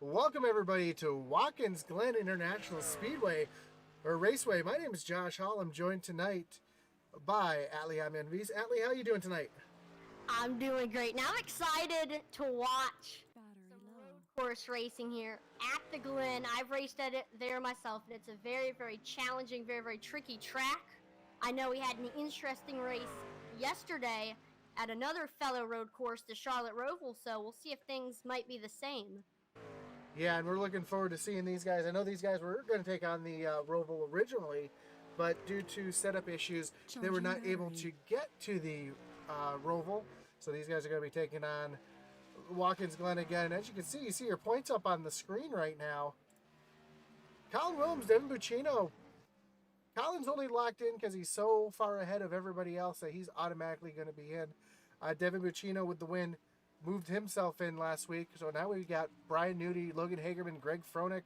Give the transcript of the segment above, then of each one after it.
Welcome everybody to Watkins Glen International Speedway or Raceway. My name is Josh Hall. I'm joined tonight by Atlee Envies. Atlee, how are you doing tonight? I'm doing great. Now I'm excited to watch some road course racing here at the Glen. I've raced at it there myself, and it's a very, very challenging, very, very tricky track. I know we had an interesting race yesterday at another fellow road course, the Charlotte Roval, so we'll see if things might be the same. Yeah, and we're looking forward to seeing these guys. I know these guys were going to take on the Roval originally, but due to setup issues, they were not able to get to the Roval. So these guys are going to be taking on Watkins Glen again. As you can see your points up on the screen right now. Colin Williams, Devin Buccino. Colin's only locked in because he's so far ahead of everybody else that he's automatically going to be in. Devin Buccino with the win moved himself in last week. So now we've got Brian Nudie, Logan Hagerman, Greg Froelich,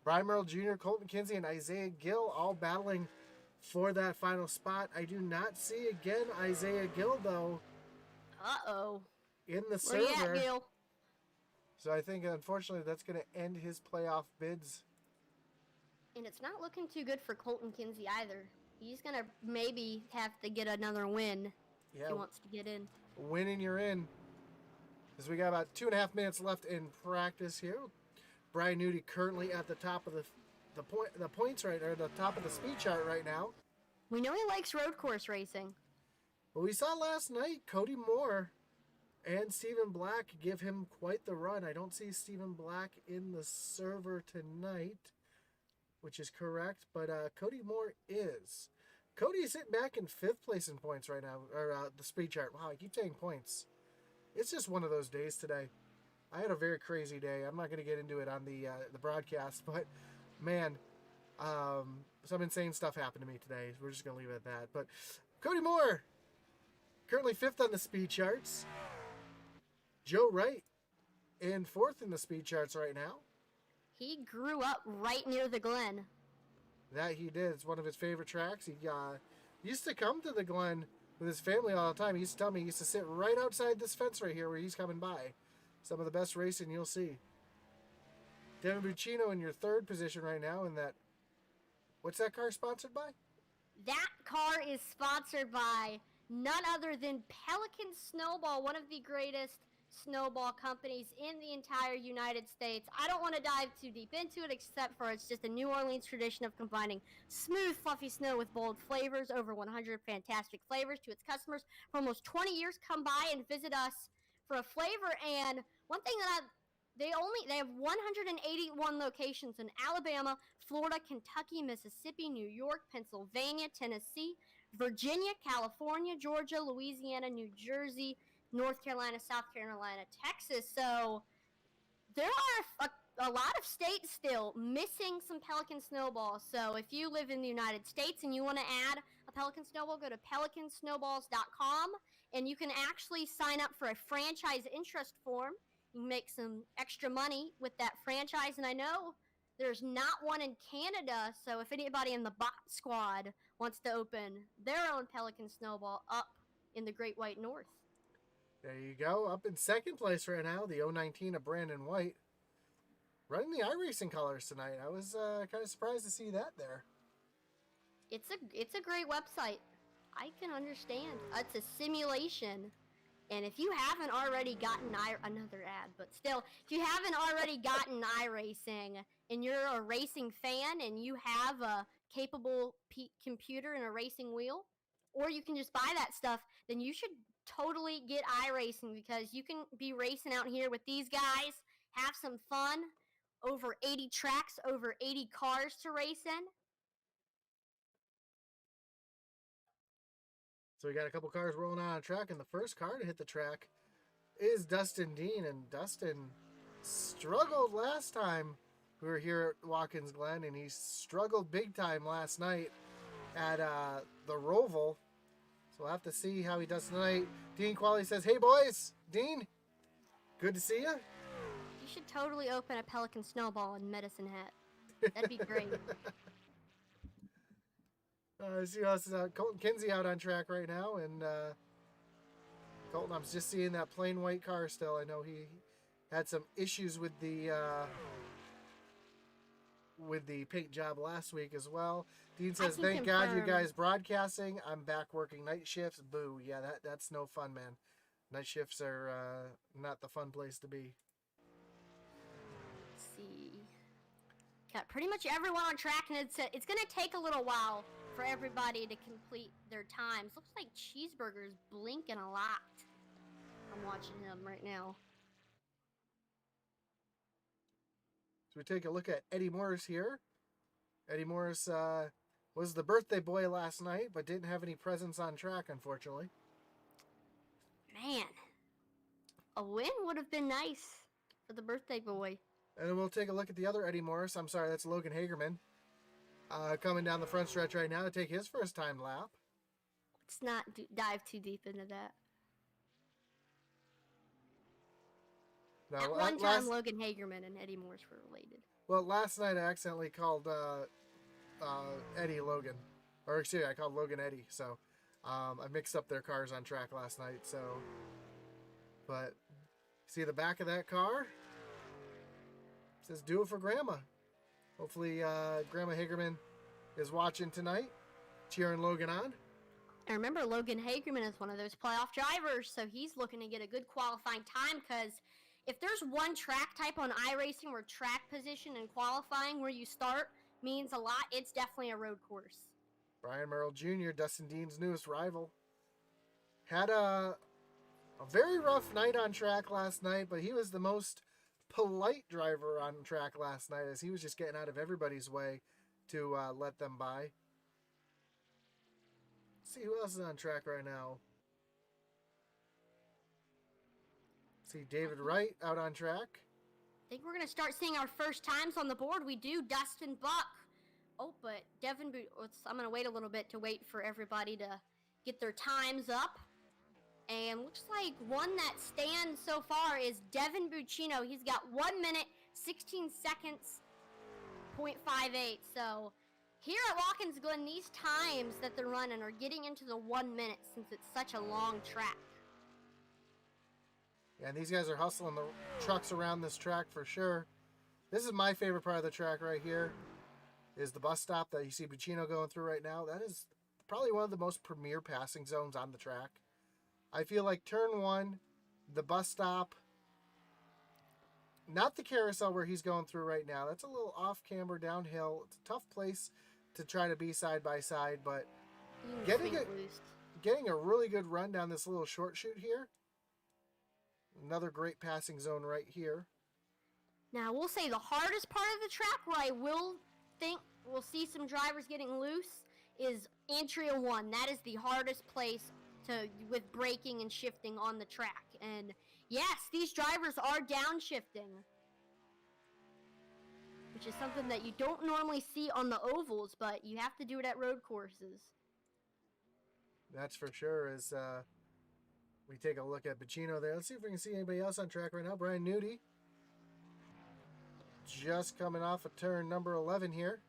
Brian Merrill Jr., Colton Kinsey, and Isaiah Gill all battling for that final spot. I do not see again Isaiah Gill though. Uh-oh. In the Where you server. at, Gil? So I think unfortunately that's going to end his playoff bids. And it's not looking too good for Colton Kinsey either. He's going to maybe have to get another win if he wants to get in. Winning, you're in. Because we got about 2.5 minutes left in practice here. Brian Nudie currently at the top of the points right there, the top of the speed chart right now. We know he likes road course racing. But we saw last night Cody Moore and Stephen Black give him quite the run. I don't see Stephen Black in the server tonight, which is correct, but Cody Moore is. Cody is sitting back in 5th place in points right now, or the speed chart. Wow, I keep saying points. It's just one of those days today. I had a very crazy day. I'm not going to get into it on the broadcast, but man, some insane stuff happened to me today. We're just going to leave it at that. But Cody Moore, currently 5th on the speed charts. Joe Wright in 4th in the speed charts right now. He grew up right near the Glen. That he did. It's one of his favorite tracks. He used to come to the Glen with his family all the time. He used to tell me he used to sit right outside this fence right here where he's coming by. Some of the best racing you'll see. Devin Buccino in your 3rd position right now in that. What's that car sponsored by? That car is sponsored by none other than Pelican Snowball, one of the greatest snowball companies in the entire United States. I don't want to dive too deep into it, except for it's just a New Orleans tradition of combining smooth, fluffy snow with bold flavors. Over 100 fantastic flavors to its customers for almost 20 years. Come by and visit us for a flavor. And one thing that they have 181 locations in Alabama, Florida, Kentucky, Mississippi, New York, Pennsylvania, Tennessee, Virginia, California, Georgia, Louisiana, New Jersey, North Carolina, South Carolina, Texas. So there are a lot of states still missing some Pelican Snowballs. So if you live in the United States and you want to add a Pelican Snowball, go to pelicansnowballs.com and you can actually sign up for a franchise interest form. You can make some extra money with that franchise. And I know there's not one in Canada, so if anybody in the bot squad wants to open their own Pelican Snowball up in the Great White North. There you go. Up in 2nd place right now, the 019 of Brandon White. Running the iRacing colors tonight. I was kind of surprised to see that there. It's a great website. I can understand. It's a simulation. And if you haven't already gotten another ad, but still, if you haven't already gotten iRacing and you're a racing fan and you have a capable computer and a racing wheel, or you can just buy that stuff, then you should totally get iRacing because you can be racing out here with these guys, have some fun, over 80 tracks, over 80 cars to race in. So we got a couple cars rolling on a track, and the first car to hit the track is Dustin Dean, and Dustin struggled last time we were here at Watkins Glen, and he struggled big time last night at the Roval. So we'll have to see how he does tonight. Dean Qualley says, "Hey boys, Dean, good to see you." You should totally open a Pelican Snowball in Medicine Hat. That'd be great. See who else is out. Colton Kinsey out on track right now, and Colton, I'm just seeing that plain white car still. I know had some issues with the paint job last week as well. Dean I says, can "Thank God you confirm. guys broadcasting. I'm back working night shifts. Boo. Yeah, that's no fun, man. Night shifts are not the fun place to be." Let's see. Got pretty much everyone on track, and it's gonna take a little while for everybody to complete their times. Looks like Cheeseburger's blinking a lot. I'm watching him right now. So we take a look at Eddie Morris here. Eddie Morris was the birthday boy last night, but didn't have any presents on track, unfortunately. Man, a win would have been nice for the birthday boy. And then we'll take a look at the other Eddie Morris. I'm sorry, that's Logan Hagerman. Coming down the front stretch right now to take his first time lap. Let's not dive too deep into that. Now, At one time, Logan Hagerman and Eddie Morris were related. Well, last night I accidentally called Eddie Logan. Or excuse me, I called Logan Eddie. So I mixed up their cars on track last night. So, but see the back of that car? It says "Do it for Grandma." Hopefully Grandma Hagerman is watching tonight, cheering Logan on. And remember, Logan Hagerman is one of those playoff drivers, so he's looking to get a good qualifying time, because if there's one track type on iRacing where track position and qualifying where you start means a lot, it's definitely a road course. Brian Merrill Jr., Dustin Dean's newest rival, had a very rough night on track last night, but he was the most polite driver on track last night, as he was just getting out of everybody's way to let them by. Let's see who else is on track right now. See David Wright out on track. I think we're going to start seeing our first times on the board. We do Dustin Buck. Oh, but Devin, I'm going to wait a little bit to wait for everybody to get their times up. And looks like one that stands so far is Devin Buccino. He's got 1 minute, 16 seconds, 0.58. So here at Watkins Glen, these times that they're running are getting into the 1 minute since it's such a long track. Yeah, and these guys are hustling the trucks around this track for sure. This is my favorite part of the track right here, is the bus stop that you see Buccino going through right now. That is probably one of the most premier passing zones on the track. I feel like turn one, the bus stop, not the carousel where he's going through right now. That's a little off camber downhill. It's a tough place to try to be side by side, but getting a really good run down this little short chute here. Another great passing zone right here. Now, we'll say the hardest part of the track, where I will think we'll see some drivers getting loose, is Antria 1. That is the hardest place with braking and shifting on the track. And yes, these drivers are downshifting, which is something that you don't normally see on the ovals, but you have to do it at road courses. That's for sure. As we take a look at Buccino there. Let's see if we can see anybody else on track right now. Brian Nudie, just coming off of turn number 11 here.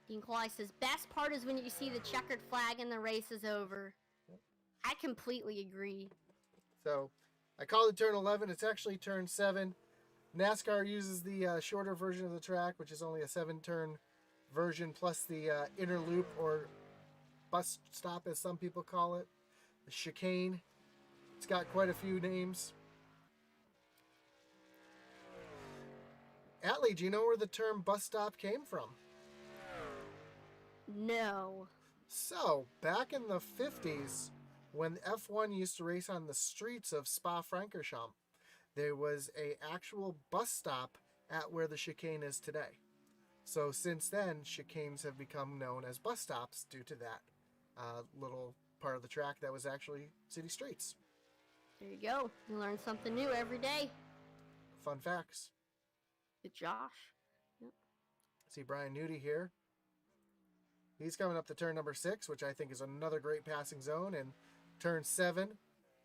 Dean Colley says, best part is when you see the checkered flag and the race is over. I completely agree. So, I call it turn 11. It's actually turn 7. NASCAR uses the shorter version of the track, which is only a 7-turn version, plus the inner loop, or bus stop as some people call it. The chicane. It's got quite a few names. Atlee, do you know where the term bus stop came from? No. So, back in the 50s, when F1 used to race on the streets of Spa-Francorchamps, there was an actual bus stop at where the chicane is today. So since then, chicanes have become known as bus stops due to that little part of the track that was actually city streets. There you go. You learn something new every day. Fun facts. Good Josh. Yep. See Brian Nudie here. He's coming up to turn number 6, which I think is another great passing zone. And turn 7,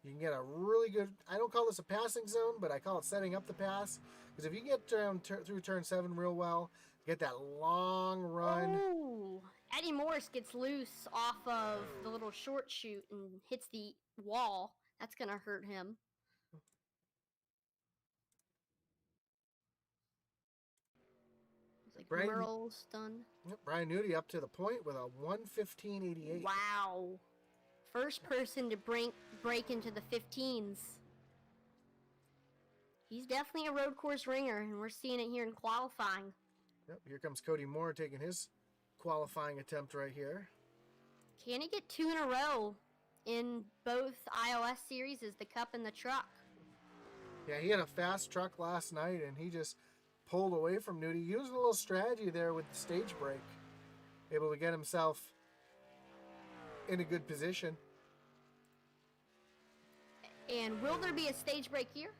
you can get a really good, I don't call this a passing zone, but I call it setting up the pass. Because if you get through turn 7 real well, get that long run. Oh, Eddie Morris gets loose off of the little short chute and hits the wall. That's gonna hurt him. It's like Merle's done. Brian Nudie up to the point with a 1:15.88. Wow. First person to break into the 15s. He's definitely a road course ringer, and we're seeing it here in qualifying. Yep, here comes Cody Moore taking his qualifying attempt right here. Can he get 2 in a row in both iOS series, the Cup and the Truck? Yeah, he had a fast truck last night, and he just pulled away from Nudie. Using a little strategy there with the stage break. Able to get himself in a good position. And will there be a stage break here?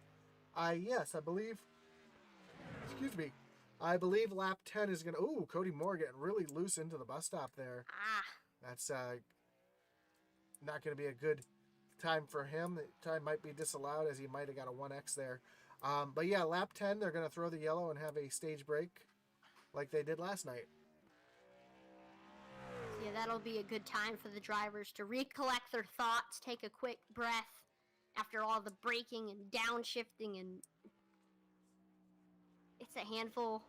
Yes, I believe. Excuse me. I believe lap 10 is going to... Ooh, Cody Moore getting really loose into the bus stop there. That's not going to be a good time for him. The time might be disallowed as he might have got a 1X there. But yeah, lap 10, they're going to throw the yellow and have a stage break like they did last night. Yeah, that'll be a good time for the drivers to recollect their thoughts, take a quick breath after all the braking and downshifting, and it's a handful.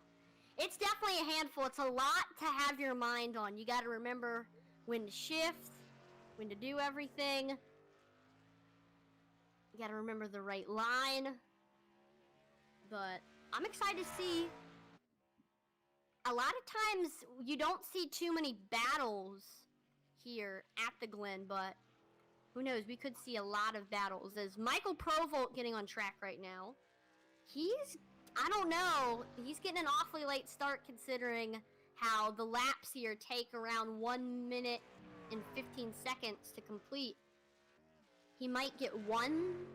It's definitely a handful. It's a lot to have your mind on. You got to remember when to shift, when to do everything. You got to remember the right line. But I'm excited to see. A lot of times you don't see too many battles here at the Glen, but who knows? We could see a lot of battles. As Michael Provolt getting on track right now, I don't know, he's getting an awfully late start considering how the laps here take around 1 minute and 15 seconds to complete. He might get 1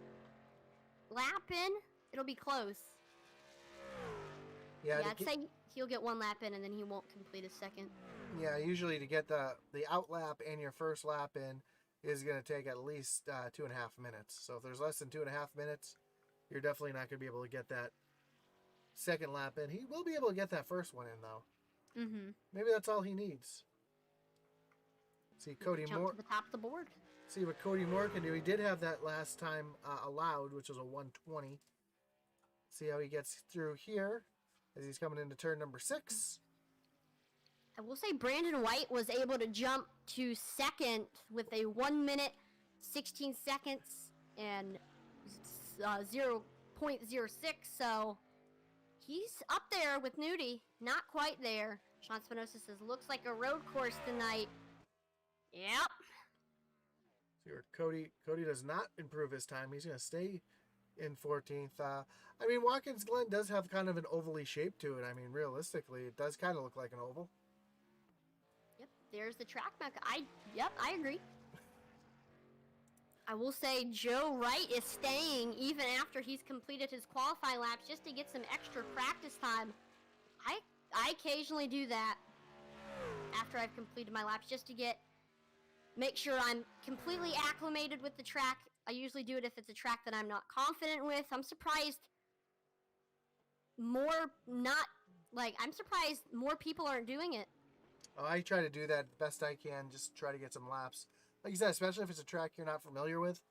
lap in. It'll be close. Yeah, I'd say he'll get 1 lap in and then he won't complete a second. Yeah, usually to get the out lap and your first lap in is going to take at least 2.5 minutes. So if there's less than 2.5 minutes, you're definitely not going to be able to get that second lap in. He will be able to get that first one in, though. Mm-hmm. Maybe that's all he needs. See Cody Moore. To the top of the board. See what Cody Moore can do. He did have that last time allowed, which was a 1:20. See how he gets through here as he's coming into turn number 6. I will say Brandon White was able to jump to second with a 1 minute, 16 seconds, and 0.06. So he's up there with Nudie. Not quite there. Sean Spinoza says, looks like a road course tonight. Yep. See where Cody does not improve his time. He's going to stay in 14th. I mean, Watkins Glen does have kind of an ovally shape to it. I mean, realistically, it does kind of look like an oval. Yep, there's the track map. I agree. I will say Joe Wright is staying even after he's completed his qualifying laps just to get some extra practice time. I occasionally do that after I've completed my laps just to make sure I'm completely acclimated with the track. I usually do it if it's a track that I'm not confident with. I'm surprised more people aren't doing it. Oh, I try to do that the best I can, just try to get some laps. Like you said, especially if it's a track you're not familiar with,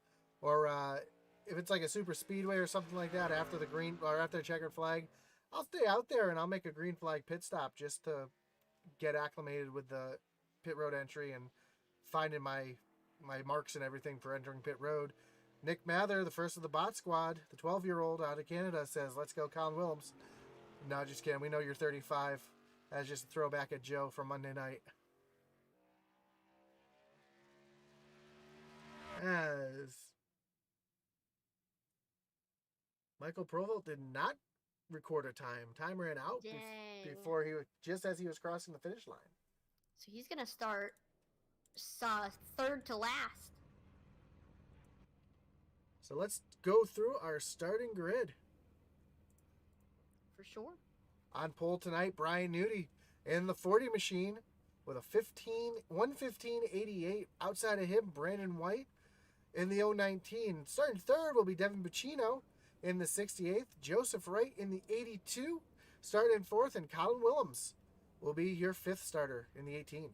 or if it's like a super speedway or something like that after the green or after the checkered flag, I'll stay out there and I'll make a green flag pit stop just to get acclimated with the pit road entry and finding my marks and everything for entering pit road. Nick Mather, the first of the bot squad, the 12-year-old out of Canada, says, "Let's go, Colin Willems." No, just kidding. We know you're 35. That's just a throwback at Joe from Monday night. As Michael Provolt did not record a time. Time ran out before just as he was crossing the finish line. So he's going to start third to last. So let's go through our starting grid. For sure. On pole tonight, Brian Nudie in the 40 machine with a 1:15.88. Outside of him, Brandon White in the 019. Starting third will be Devin Bacino in the 68th. Joseph Wright in the 82. Starting fourth, and Colin Willems will be your 5th starter in the 18.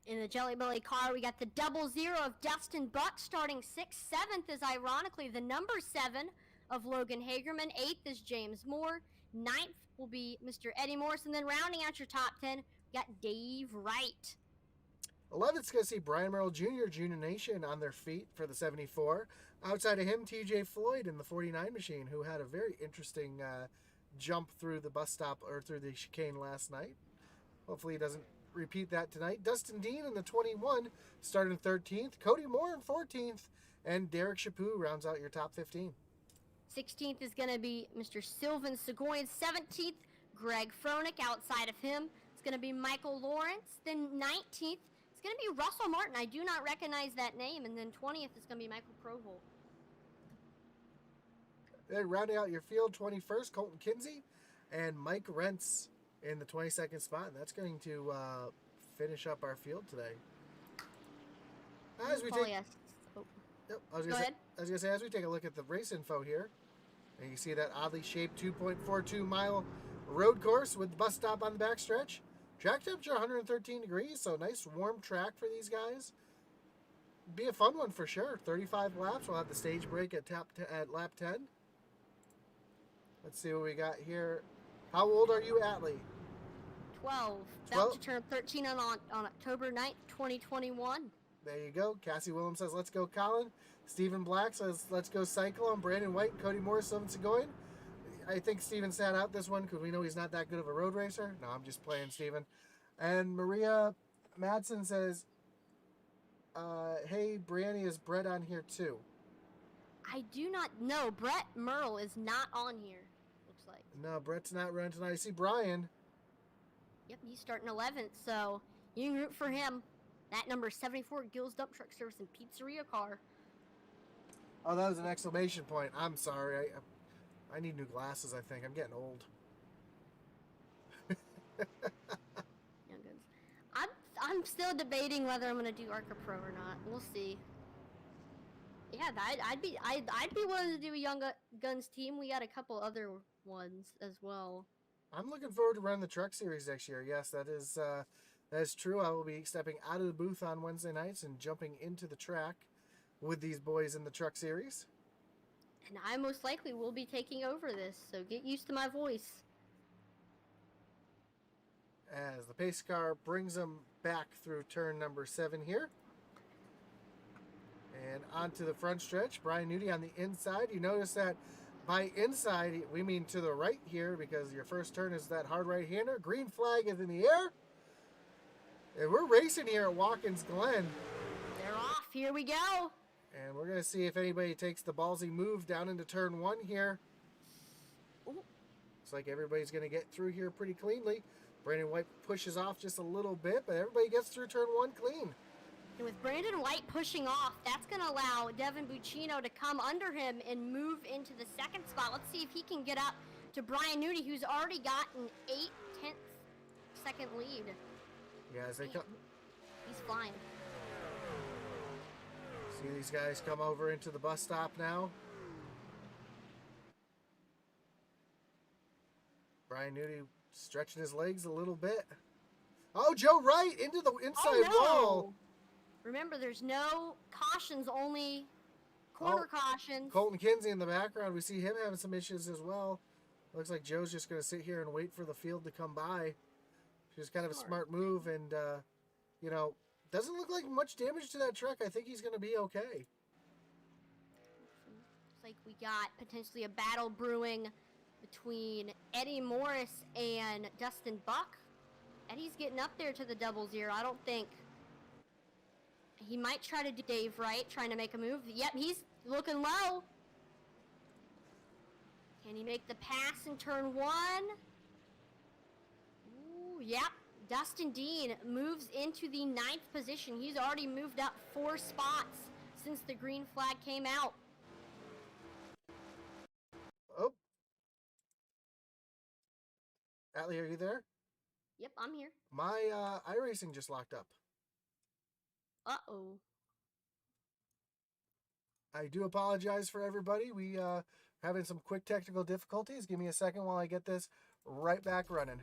In the Jelly Belly car, we got the 00 of Dustin Buck starting 6th. 7th is ironically the number 7 of Logan Hagerman. 8th is James Moore. 9th will be Mr. Eddie Morris. And then rounding out your top 10, we got Dave Wright. 11th's going to see Brian Merrill Jr., Junior Nation on their feet for the 74. Outside of him, TJ Floyd in the 49 machine, who had a very interesting jump through the bus stop or through the chicane last night. Hopefully he doesn't repeat that tonight. Dustin Dean in the 21 started 13th. Cody Moore in 14th. And Derek Chaput rounds out your top 15. 16th is going to be Mr. Sylvan Segoyan. 17th, Greg Froelich. Outside of him, it's going to be Michael Lawrence. Then 19th, it's going to be Russell Martin. I do not recognize that name. And then 20th is going to be Michael Provolt. Then rounding out your field, 21st, Colton Kinsey and Mike Rentz in the 22nd spot. And that's going to finish up our field today. As we take, yes. yep, I was gonna say, as we take a look at the race info here, and you see that oddly shaped 2.42 mile road course with the bus stop on the backstretch. Track temperature 113 degrees, so nice warm track for these guys. Be a fun one for sure. 35 laps. We'll have the stage break at lap 10. Let's see what we got here. How old are you, Atlee? 12. About to turn 13 on October 9th, 2021. There you go. Cassie Williams says, let's go, Colin. Stephen Black says, let's go, Cyclone. Brandon White, Cody Morris, Sylvan Segoyan. I think Stephen sat out this one because we know he's not that good of a road racer. No, I'm just playing, Stephen. And Maria Madsen says, hey, Brianny, is Brett on here too? I do not know. Brett Merle is not on here, looks like. No, Brett's not running tonight. I see Brian. Yep, he's starting 11th, so you can root for him. That number 74, Gills Dump Truck Service and Pizzeria car. Oh, that was an exclamation point. I'm sorry. I need new glasses, I think. I'm getting old. I'm still debating whether I'm gonna do Arca Pro or not. We'll see. Yeah, I'd be willing to do a Young Guns team. We got a couple other ones as well. I'm looking forward to running the truck series next year. Yes, that is true. I will be stepping out of the booth on Wednesday nights and jumping into the track with these boys in the truck series. And I most likely will be taking over this, so get used to my voice. As the pace car brings them back through turn number 7 here. And onto the front stretch. Brian Nudie on the inside. You notice that by inside, we mean to the right here because your first turn is that hard right-hander. Green flag is in the air. And we're racing here at Watkins Glen. They're off. Here we go. And we're going to see if anybody takes the ballsy move down into turn 1 here. Ooh. Looks like everybody's going to get through here pretty cleanly. Brandon White pushes off just a little bit, but everybody gets through turn 1 clean. And with Brandon White pushing off, that's going to allow Devin Buccino to come under him and move into the second spot. Let's see if he can get up to Brian Nudie, who's already got an 8/10 second lead. Yeah, as they come. He's flying. See these guys come over into the bus stop now. Brian Nudie stretching his legs a little bit. Oh, Joe Wright into the inside wall. Remember, there's no cautions, only corner cautions. Colton Kinsey in the background. We see him having some issues as well. Looks like Joe's just going to sit here and wait for the field to come by. She's kind of a smart move, and, you know, doesn't look like much damage to that truck. I think he's going to be okay. Looks like we got potentially a battle brewing between Eddie Morris and Dustin Buck. Eddie's getting up there to the 00. I don't think... He might try to do Dave Wright, trying to make a move. Yep, he's looking low. Can he make the pass in turn 1? Ooh, yep. Dustin Dean moves into the 9th position. He's already moved up 4 spots since the green flag came out. Oh. Atlee, are you there? Yep, I'm here. My iRacing just locked up. Uh-oh. I do apologize for everybody. We having some quick technical difficulties. Give me a second while I get this right back running.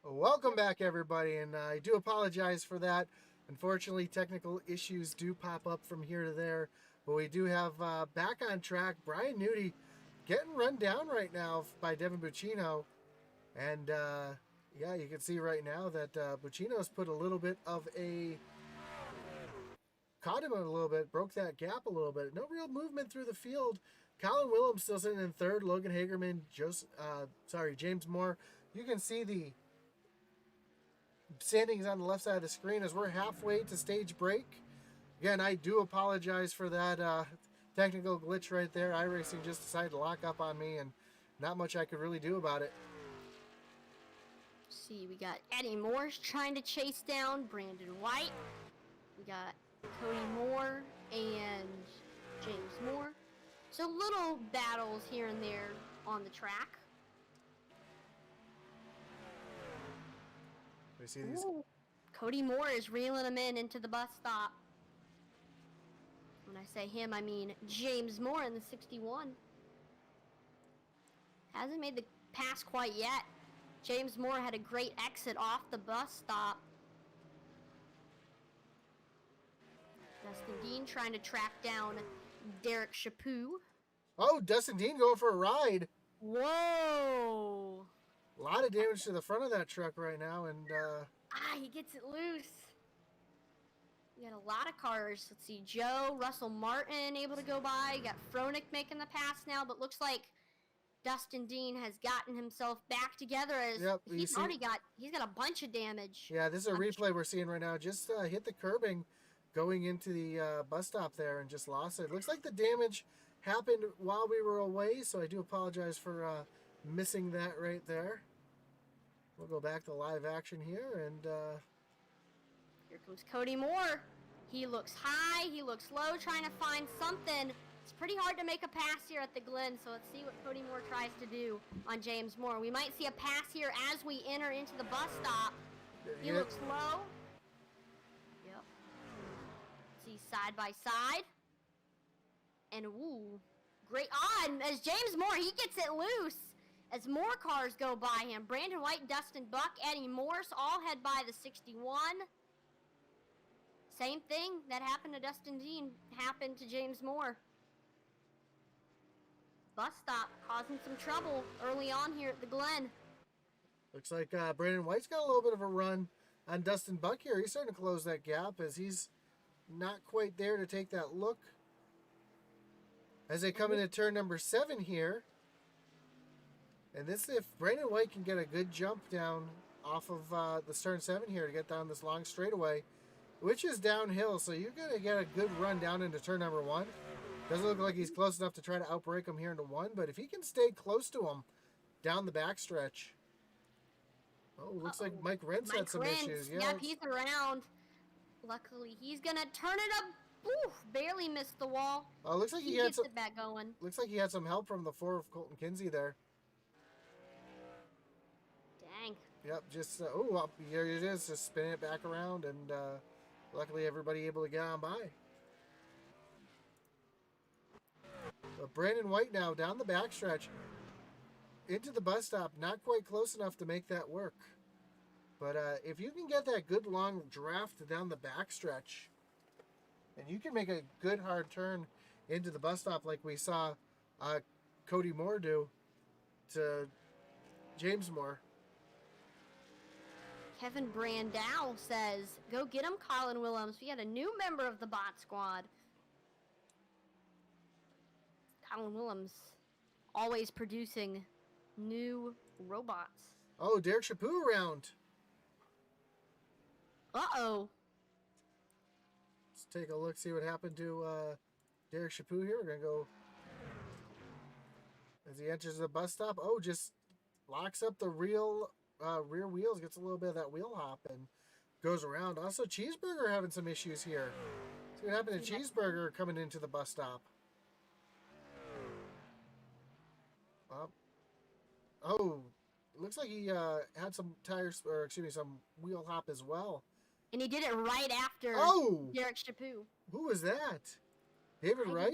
Welcome back, everybody, and I do apologize for that. Unfortunately, technical issues do pop up from here to there, but we do have back on track Brian Nudie getting run down right now by Devin Buccino, and yeah, you can see right now that Buccino's put a little bit of a caught him a little bit, broke that gap a little bit. No real movement through the field. Colin Willems still sitting in third. Logan Hagerman, James Moore. You can see the standings on the left side of the screen as we're halfway to stage break. Again, I do apologize for that technical glitch right there. iRacing just decided to lock up on me, and not much I could really do about it. See, we got Eddie Morse trying to chase down Brandon White. We got Cody Moore and James Moore. So little battles here and there on the track. We see these. Ooh, Cody Moore is reeling him into the bus stop. When I say him, I mean James Moore in the 61. Hasn't made the pass quite yet. James Moore had a great exit off the bus stop. Dustin Dean trying to track down Derek Chaput. Oh, Dustin Dean going for a ride. Whoa! A lot of damage to the front of that truck right now, and he gets it loose. We got a lot of cars. Let's see, Joe, Russell Martin able to go by. You got Froelich making the pass now, but looks like Dustin Dean has gotten himself back together as he's got a bunch of damage. Yeah, this is a replay we're seeing right now. Just hit the curbing going into the bus stop there and just lost it. Looks like the damage happened while we were away, so I do apologize for missing that right there. We'll go back to live action here, and here comes Cody Moore. He looks high, he looks low, trying to find something. It's pretty hard to make a pass here at the Glen, so let's see what Cody Moore tries to do on James Moore. We might see a pass here as we enter into the bus stop. He looks low. Yep. See side by side. And ooh, great on as James Moore, he gets it loose as more cars go by him. Brandon White, Dustin Buck, Eddie Morse all head by the 61. Same thing that happened to Dustin Dean happened to James Moore. Bus stop causing some trouble early on here at the Glen. Looks like Brandon White's got a little bit of a run on Dustin Buck here. He's starting to close that gap as he's not quite there to take that look. As they come into turn number 7 here. And this, if Brandon White can get a good jump down off of the turn 7 here to get down this long straightaway, which is downhill, so you're going to get a good run down into turn number 1. Doesn't look like he's close enough to try to outbreak him here into 1, but if he can stay close to him down the backstretch. Oh, looks like Mike Rentz had some issues. Yeah, yep, he's around. Luckily, he's going to turn it up. Oof, barely missed the wall. Oh, looks like he gets it back going. Looks like he had some help from the 4 of Colton Kinsey there. Dang. Yep, just, here it is, just spinning it back around, and luckily everybody able to get on by. But Brandon White now down the backstretch into the bus stop, not quite close enough to make that work. But if you can get that good long draft down the backstretch, and you can make a good hard turn into the bus stop like we saw Cody Moore do to James Moore. Kevin Brandow says, go get him, Colin Willems. We got a new member of the bot squad. Colin Willems, always producing new robots. Oh, Derek Chaput around. Uh-oh. Let's take a look, see what happened to Derek Chaput here. We're going to go as he enters the bus stop. Oh, just locks up the rear wheels, gets a little bit of that wheel hop, and goes around. Also, Cheeseburger having some issues here. See what happened to Cheeseburger coming into the bus stop. Oh, looks like he had some some wheel hop as well. And he did it right after Derek Chaput. Who was that? David Wright?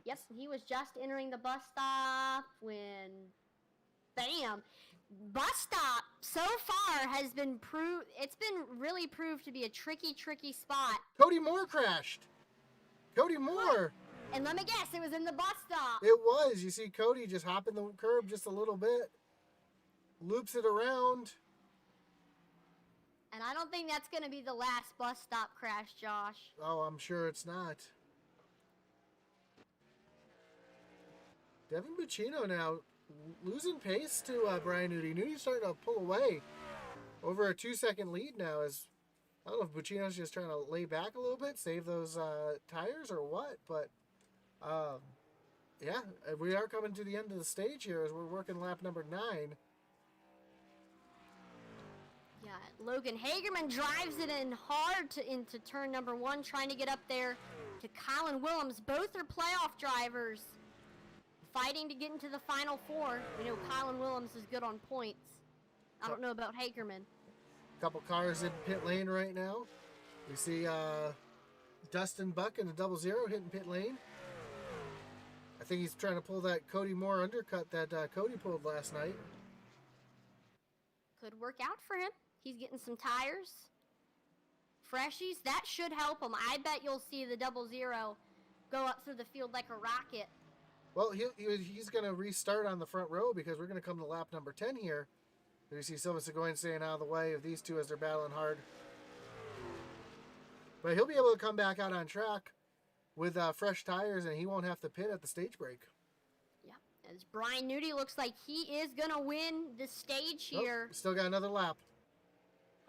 Yes, he was just entering the bus stop when, bam! bus stop so far has been it's been really proved to be a tricky spot. Cody Moore crashed. Cody Moore. And let me guess, it was in the bus stop. It was. You see Cody just hopping the curb just a little bit. Loops it around. And I don't think that's going to be the last bus stop crash, Josh. Oh, I'm sure it's not. Devin Buccino now losing pace to Brian Nudi. Nudi's starting to pull away. Over a 2-second lead now. As I don't know if Buccino's just trying to lay back a little bit, save those tires or what, but yeah, we are coming to the end of the stage here as we're working lap number 9. Yeah, Logan Hagerman drives it in hard into turn number 1, trying to get up there to Colin Willems. Both are playoff drivers, fighting to get into the final 4. We know Colin Willems is good on points. I don't know about Hagerman. Couple cars in pit lane right now. We see Dustin Buck in the 00 hitting pit lane. I think he's trying to pull that Cody Moore undercut that Cody pulled last night. Could work out for him. He's getting some tires. Freshies, that should help him. I bet you'll see the 00 go up through the field like a rocket. Well, he's going to restart on the front row because we're going to come to lap number 10 here. You see Silva Seguin staying out of the way of these two as they're battling hard. But he'll be able to come back out on track with fresh tires, and he won't have to pit at the stage break. Yeah, as Brian Nudi looks like he is going to win the stage here. Oh, still got another lap.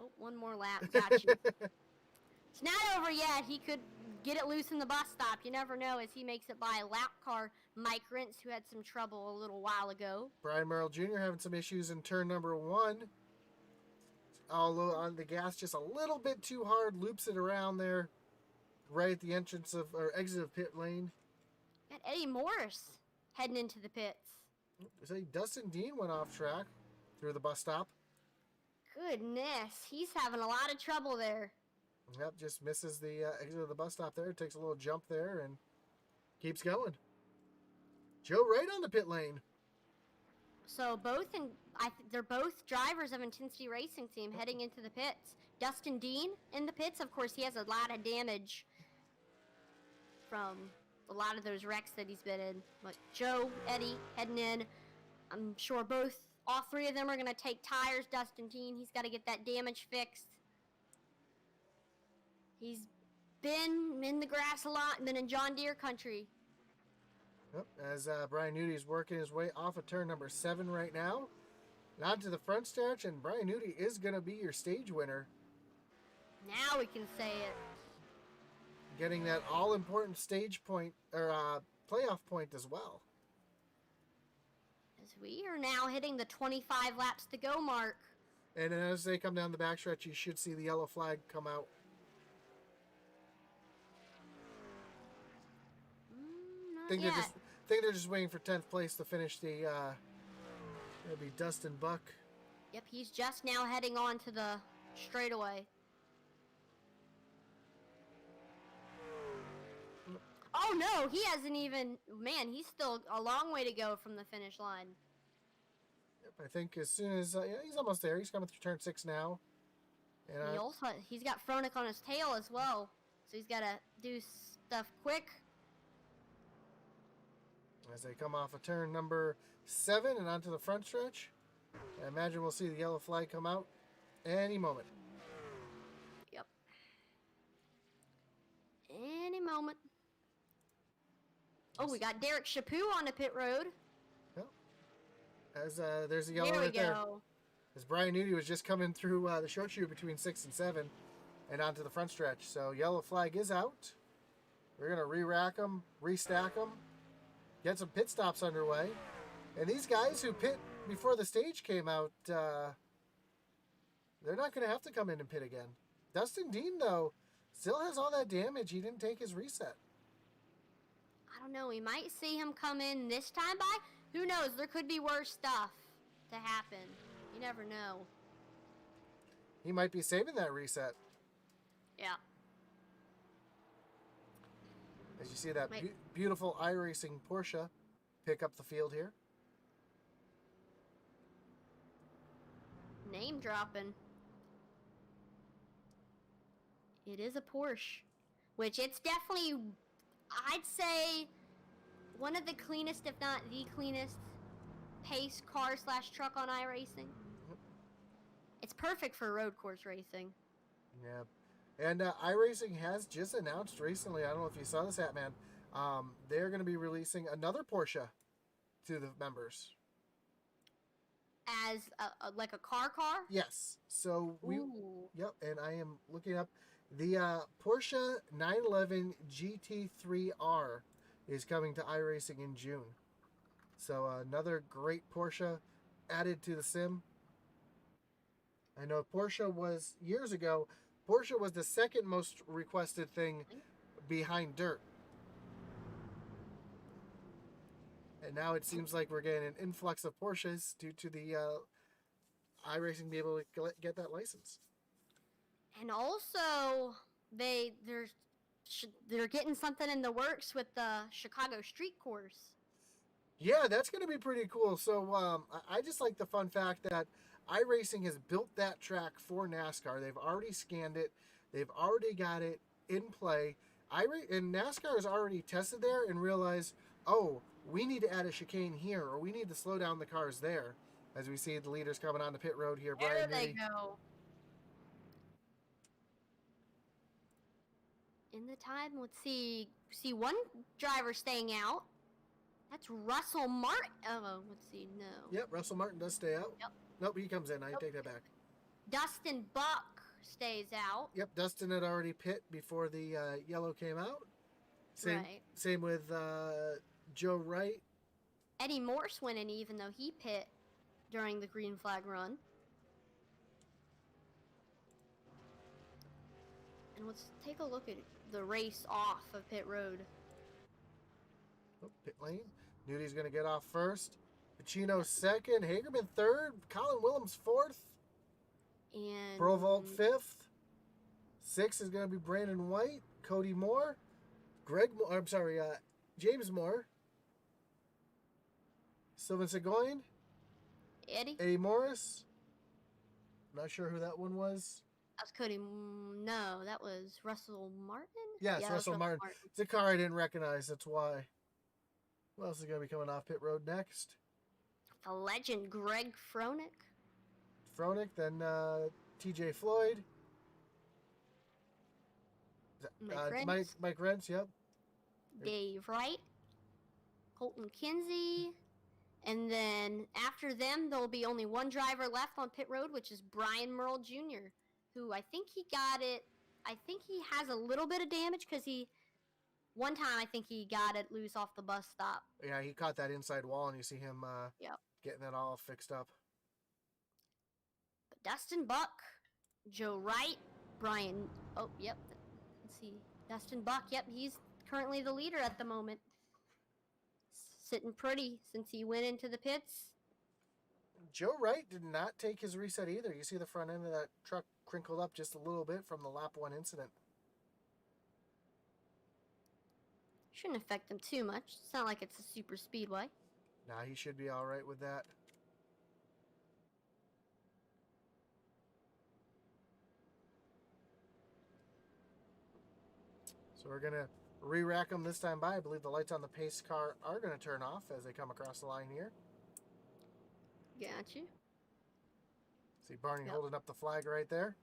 Oh, one more lap. Got you. It's not over yet. He could get it loose in the bus stop. You never know as he makes it by a lap car. Mike Rintz, who had some trouble a little while ago. Brian Merrill Jr. having some issues in turn number 1. Although on the gas just a little bit too hard, loops it around there, right at the entrance of or exit of pit lane. And Eddie Morris heading into the pits. So Dustin Dean went off track through the bus stop. Goodness, he's having a lot of trouble there. Yep, just misses the exit of the bus stop there. Takes a little jump there and keeps going. Joe Wright on the pit lane. So they're both drivers of Intensity Racing Team heading into the pits. Dustin Dean in the pits. Of course, he has a lot of damage from a lot of those wrecks that he's been in. But Joe, Eddie heading in. I'm sure all 3 of them are going to take tires. Dustin Dean, he's got to get that damage fixed. He's been in the grass a lot, been in John Deere country. Yep, as Brian Nudi is working his way off of turn number 7 right now. And onto the front stretch, and Brian Nudi is going to be your stage winner. Now we can say it. Getting that all-important stage point, or playoff point as well. As we are now hitting the 25 laps to go mark. And then as they come down the backstretch, you should see the yellow flag come out. I think they're just waiting for 10th place to finish the, it'll be Dustin Buck. Yep, he's just now heading on to the straightaway. Oh no, he hasn't even, man, he's still a long way to go from the finish line. Yep, I think as soon as, yeah, he's almost there. He's coming through turn 6 now. And he's got Froelich on his tail as well. So he's got to do stuff quick. As they come off of turn number 7 and onto the front stretch, I imagine we'll see the yellow flag come out any moment. Yep. Any moment. Oh, we got Derek Chaput on the pit road. Yep. As there's a yellow there right there. Go. As Brian Nudi was just coming through the short chute between 6 and 7 and onto the front stretch. So yellow flag is out. We're going to re-rack them, restack them. Get some pit stops underway. And these guys who pit before the stage came out, they're not going to have to come in and pit again. Dustin Dean, though, still has all that damage. He didn't take his reset. I don't know. We might see him come in this time by. Who knows? There could be worse stuff to happen. You never know. He might be saving that reset. Yeah. As you see that beautiful iRacing Porsche pick up the field here. Name dropping. It is a Porsche, which it's definitely, I'd say, one of the cleanest, if not the cleanest, pace car / truck on iRacing. It's perfect for road course racing. Yeah. And iRacing has just announced recently, I don't know if you saw this, Hatman, they're going to be releasing another Porsche to the members. As like a car? Yes. So Ooh. Yep, and I am looking up the Porsche 911 GT3R is coming to iRacing in June. So another great Porsche added to the sim. I know Porsche was, years ago, Porsche was the second most requested thing behind dirt. And now it seems like we're getting an influx of Porsches due to the iRacing being able to get that license. And also, they're getting something in the works with the Chicago Street Course. Yeah, that's going to be pretty cool. So I just like the fun fact that iRacing has built that track for NASCAR. They've already scanned it. They've already got it in play. And NASCAR has already tested there and realized, oh, we need to add a chicane here, or we need to slow down the cars there. As we see the leaders coming on the pit road here. There they go. In the time, let's see one driver staying out. That's Russell Martin. Oh, let's see, no. Yep, Russell Martin does stay out. Yep. Nope, he comes in. I take that back. Dustin Buck stays out. Yep, Dustin had already pit before the yellow came out. Same with Joe Wright. Eddie Morse went in even though he pit during the green flag run. And let's take a look at the race off of pit road. Oh, pit lane. Nudi's going to get off first. Pacino second. Hagerman third. Colin Willems fourth. And Provolt fifth. Sixth is going to be Brandon White. Cody Moore. James Moore. Sylvain Seguin. Eddie Morris. Not sure who that one was. That was Cody. No, that was Russell Martin? Yes, Russell Martin. It's a car I didn't recognize. That's why. Who else is going to be coming off pit road next? The legend, Greg Froelich. Then TJ Floyd. Mike Rentz, yep. Dave Wright. Colton Kinsey. And then after them, there'll be only one driver left on pit road, which is Brian Merle Jr., who I think he got it. I think he has a little bit of damage because one time I think he got it loose off the bus stop. Yeah, he caught that inside wall, and you see him getting that all fixed up. But Dustin Buck, Joe Wright, Brian. Oh, yep. Let's see. Dustin Buck, yep, he's currently the leader at the moment. Sitting pretty since he went into the pits. Joe Wright did not take his reset either. You see the front end of that truck crinkled up just a little bit from the lap 1 incident. Shouldn't affect him too much. It's not like it's a super speedway. Nah, he should be all right with that. So we're going to re-rack them this time by. I believe the lights on the pace car are going to turn off as they come across the line here. Got you. See Barney holding up the flag right there.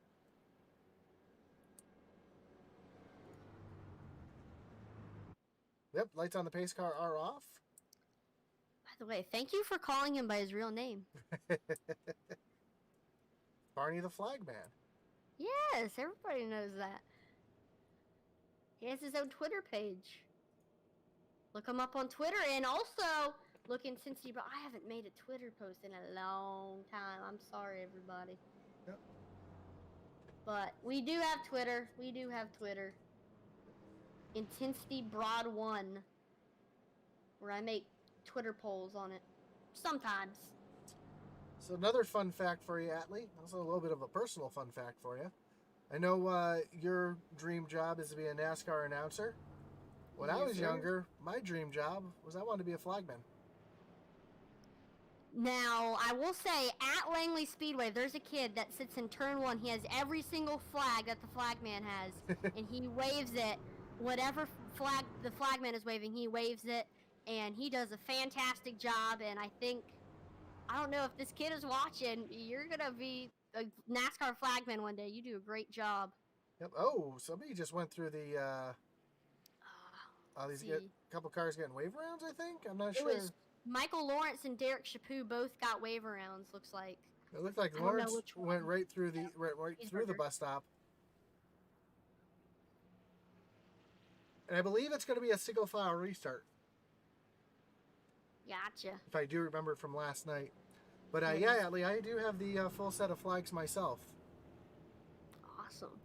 Yep, lights on the pace car are off. By the way, thank you for calling him by his real name. Barney the Flag Man. Yes, everybody knows that. He has his own Twitter page. Look him up on Twitter, and also looking since I haven't made a Twitter post in a long time. I'm sorry, everybody. Yep. But we do have Twitter. Intensity Broad 1, where I make Twitter polls on it sometimes. So another fun fact for you, Atlee. Also a little bit of a personal fun fact for you. I know your dream job is to be a NASCAR announcer. When I was younger, my dream job was I wanted to be a flagman. Now, I will say, at Langley Speedway, there's a kid that sits in turn 1. He has every single flag that the flagman has, and he waves it. Whatever flag the flagman is waving, he waves it, and he does a fantastic job, and I don't know if this kid is watching, you're going to be a NASCAR flagman one day. You do a great job. Yep. Oh, somebody just went through the, couple cars getting wave rounds, I think? I'm not sure. It was Michael Lawrence and Derek Chaput both got waiver rounds, looks like. It looked like Lawrence went right through the through the bus stop. And I believe it's going to be a single file restart. Gotcha. If I do remember from last night. But yeah, Atlee, I do have the full set of flags myself. Awesome.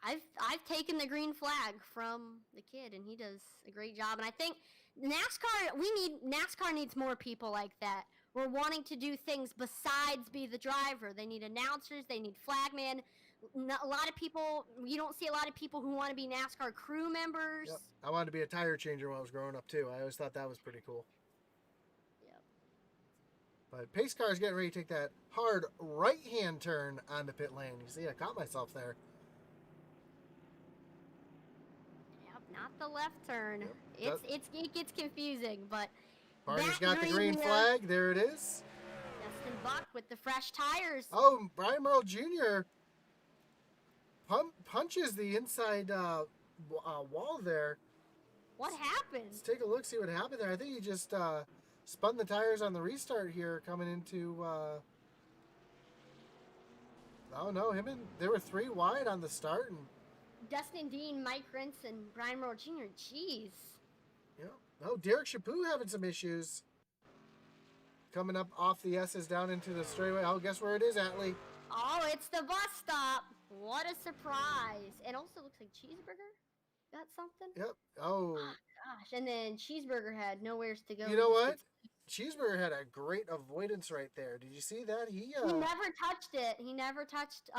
I've taken the green flag from the kid, and he does a great job. And I think NASCAR needs more people like that. We're wanting to do things besides be the driver. They need announcers. They need flagmen. A lot of people, you don't see a lot of people who want to be NASCAR crew members. Yep. I wanted to be a tire changer when I was growing up, too. I always thought that was pretty cool. Yep. But pace car is getting ready to take that hard right-hand turn onto pit lane. You see, I caught myself there. Yep, not the left turn. Yep. It gets confusing, but Barney's got the green flag. There it is. Dustin Buck with the fresh tires. Oh, Brian Merle Jr. punches the inside wall there. What happened? Let's take a look, see what happened there. I think he just spun the tires on the restart here coming into... Oh, no, they were 3 wide on the start. And Dustin Dean, Mike Rentz, and Brian Merle Jr. Jeez. Yeah. Oh, Derek Chaput having some issues. Coming up off the S's down into the straightaway. Oh, guess where it is, Atlee? Oh, it's the bus stop. What a surprise. It also looks like Cheeseburger got something. Yep. Oh. Gosh, and then Cheeseburger had nowheres to go. You know what? Cheeseburger had a great avoidance right there. Did you see that? He never touched it. He never touched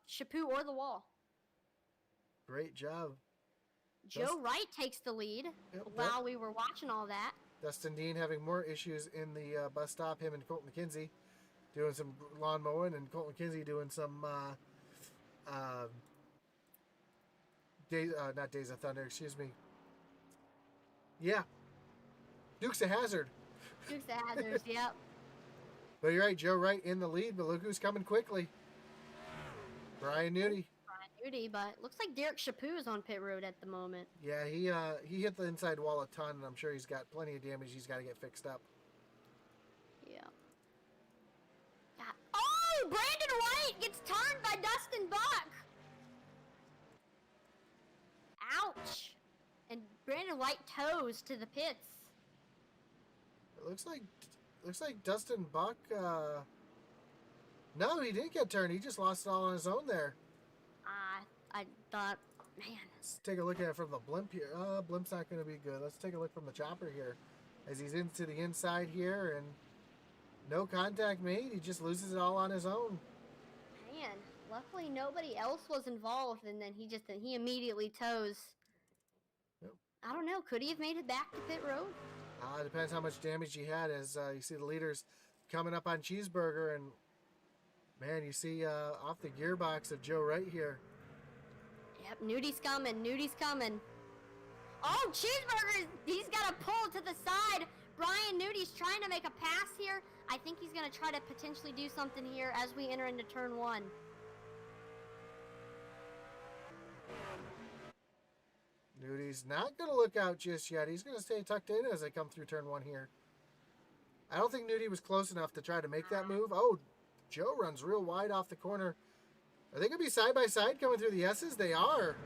Chaput or the wall. Great job. Joe Wright takes the lead while we were watching all that. Dustin Dean having more issues in the bus stop. Him and Colt McKenzie doing some lawn mowing, and Colt McKenzie doing some not Days of Thunder, excuse me. Yeah. Dukes of Hazzard. Dukes of Hazzard, yep. But you're right, Joe Wright in the lead, but look who's coming quickly. Brian Newty. But looks like Derek Chaput is on pit road at the moment. Yeah, he hit the inside wall a ton, and I'm sure he's got plenty of damage he's got to get fixed up. Yeah. Oh, Brandon White gets turned by Dustin Buck. Ouch. And Brandon White toes to the pits. It looks like Dustin Buck. No, he didn't get turned. He just lost it all on his own there. I thought, man. Let's take a look at it from the blimp here. Blimp's not going to be good. Let's take a look from the chopper here. As he's into the inside here, and no contact made. He just loses it all on his own. Man, luckily nobody else was involved, and then he immediately toes. Yep. I don't know. Could he have made it back to pit road? It depends how much damage he had. As you see the leaders coming up on Cheeseburger, and man, you see off the gearbox of Joe Wright here. Yep, Nudie's coming. Oh, Cheeseburger, he's got to pull to the side. Brian Nudie's trying to make a pass here. I think he's going to try to potentially do something here as we enter into turn 1. Nudie's not going to look out just yet. He's going to stay tucked in as they come through turn 1 here. I don't think Nudie was close enough to try to make that move. Oh, Joe runs real wide off the corner. Are they going to be side by side coming through the S's? They are.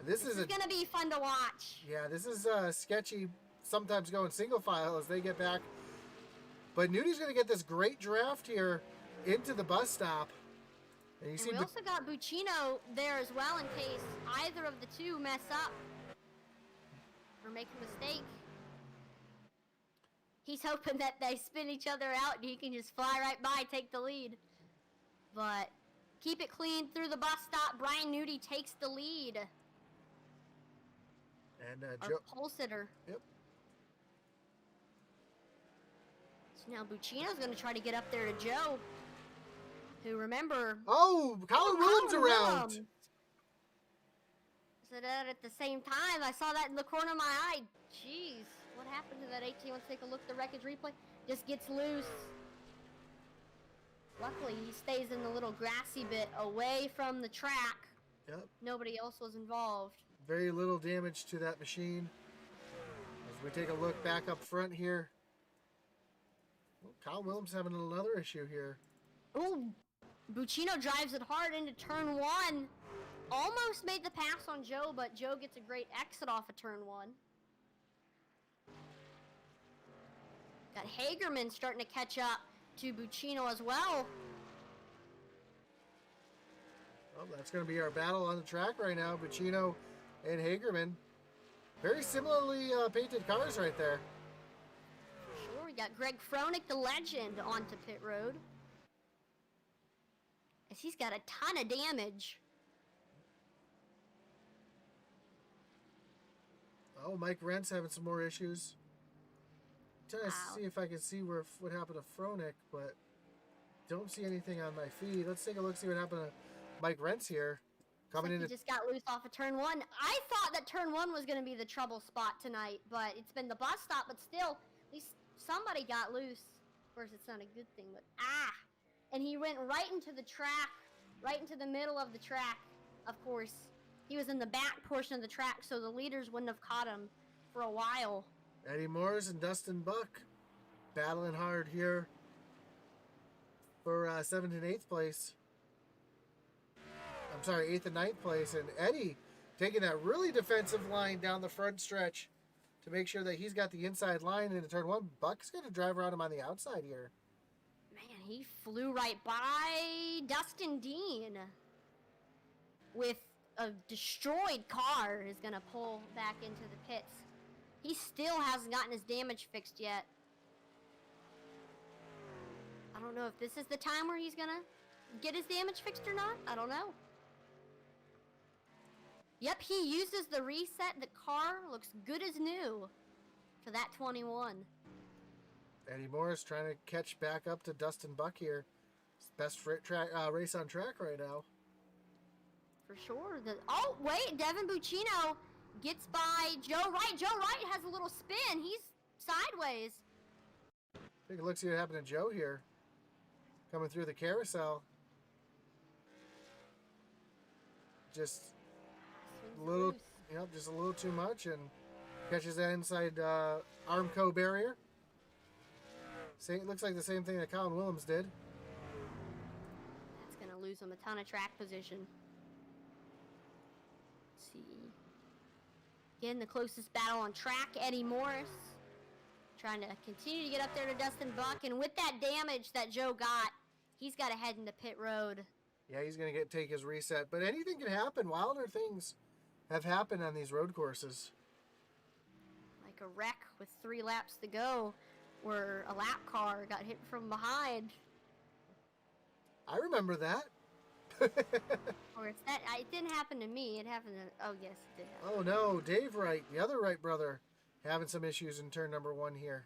This is going to be fun to watch. Yeah, this is sketchy, sometimes going single file as they get back. But Nudie's going to get this great draft here into the bus stop. And you see we also got Buccino there as well in case either of the two mess up or make a mistake. He's hoping that they spin each other out and he can just fly right by, take the lead. But keep it clean through the bus stop. Brian Nudie takes the lead. And our Joe, pole sitter. Yep. So now Buccino's going to try to get up there to Joe. Who, remember... Oh, Colin Williams around. So that at the same time, I saw that in the corner of my eye. Jeez, what happened to that 18? Let's take a look at the wreckage replay. Just gets loose. Luckily, he stays in the little grassy bit away from the track. Yep. Nobody else was involved. Very little damage to that machine. As we take a look back up front here. Well, Kyle Williams having another issue here. Oh, Buccino drives it hard into turn 1. Almost made the pass on Joe, but Joe gets a great exit off of turn 1. Got Hagerman starting to catch up to Buccino as well. Well, that's going to be our battle on the track right now. Buccino and Hagerman. Very similarly painted cars right there. Sure, we got Greg Froelich, the legend, onto pit road. As he's got a ton of damage. Oh, Mike Rent's having some more issues. Trying to see if I can see what happened to Froelich, but don't see anything on my feed. Let's take a look, see what happened to Mike Rent's here. Coming in. He just got loose off of turn 1. I thought that turn 1 was going to be the trouble spot tonight, but it's been the bus stop, but still, at least somebody got loose. Of course, it's not a good thing, but and he went right into the track, right into the middle of the track. Of course, he was in the back portion of the track, so the leaders wouldn't have caught him for a while. Eddie Morris and Dustin Buck battling hard here for 7th and 8th place. I'm sorry, 8th and 9th place. And Eddie taking that really defensive line down the front stretch to make sure that he's got the inside line into turn 1. Buck's going to drive around him on the outside here. Man, he flew right by Dustin Dean with a destroyed car is going to pull back into the pits. He still hasn't gotten his damage fixed yet. I don't know if this is the time where he's going to get his damage fixed or not. I don't know. Yep, he uses the reset. The car looks good as new for that 21. Eddie Morris trying to catch back up to Dustin Buck here. It's best race on track right now. For sure. Oh, wait, Devin Buccino gets by Joe Wright. Joe Wright has a little spin. He's sideways. Take a look, see what happened to Joe here. Coming through the carousel. Just a little, just a little too much, and catches that inside Armco barrier. It looks like the same thing that Colin Williams did. That's going to lose him a ton of track position. Let's see. Again, the closest battle on track, Eddie Morris. Trying to continue to get up there to Dustin Buck. And with that damage that Joe got, he's got to head into pit road. Yeah, he's going to take his reset. But anything can happen. Wilder things have happened on these road courses. Like a wreck with 3 laps to go, where a lap car got hit from behind. I remember that. Or it's that it didn't happen to me. It happened to, oh yes, it did happen. Oh no, Dave Wright, the other Wright brother, having some issues in turn number 1 here.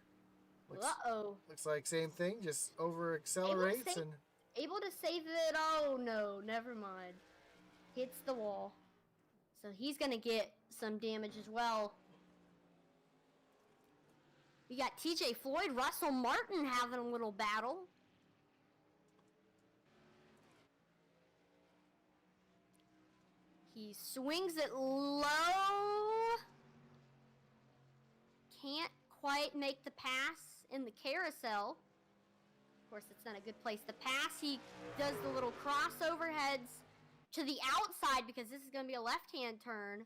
Looks like same thing, just over accelerates and able to save it. Oh no, never mind. Hits the wall. So he's gonna get some damage as well. We got TJ Floyd, Russell Martin having a little battle. He swings it low. Can't quite make the pass in the carousel. Of course, it's not a good place to pass. He does the little crossover, heads to the outside because this is going to be a left-hand turn.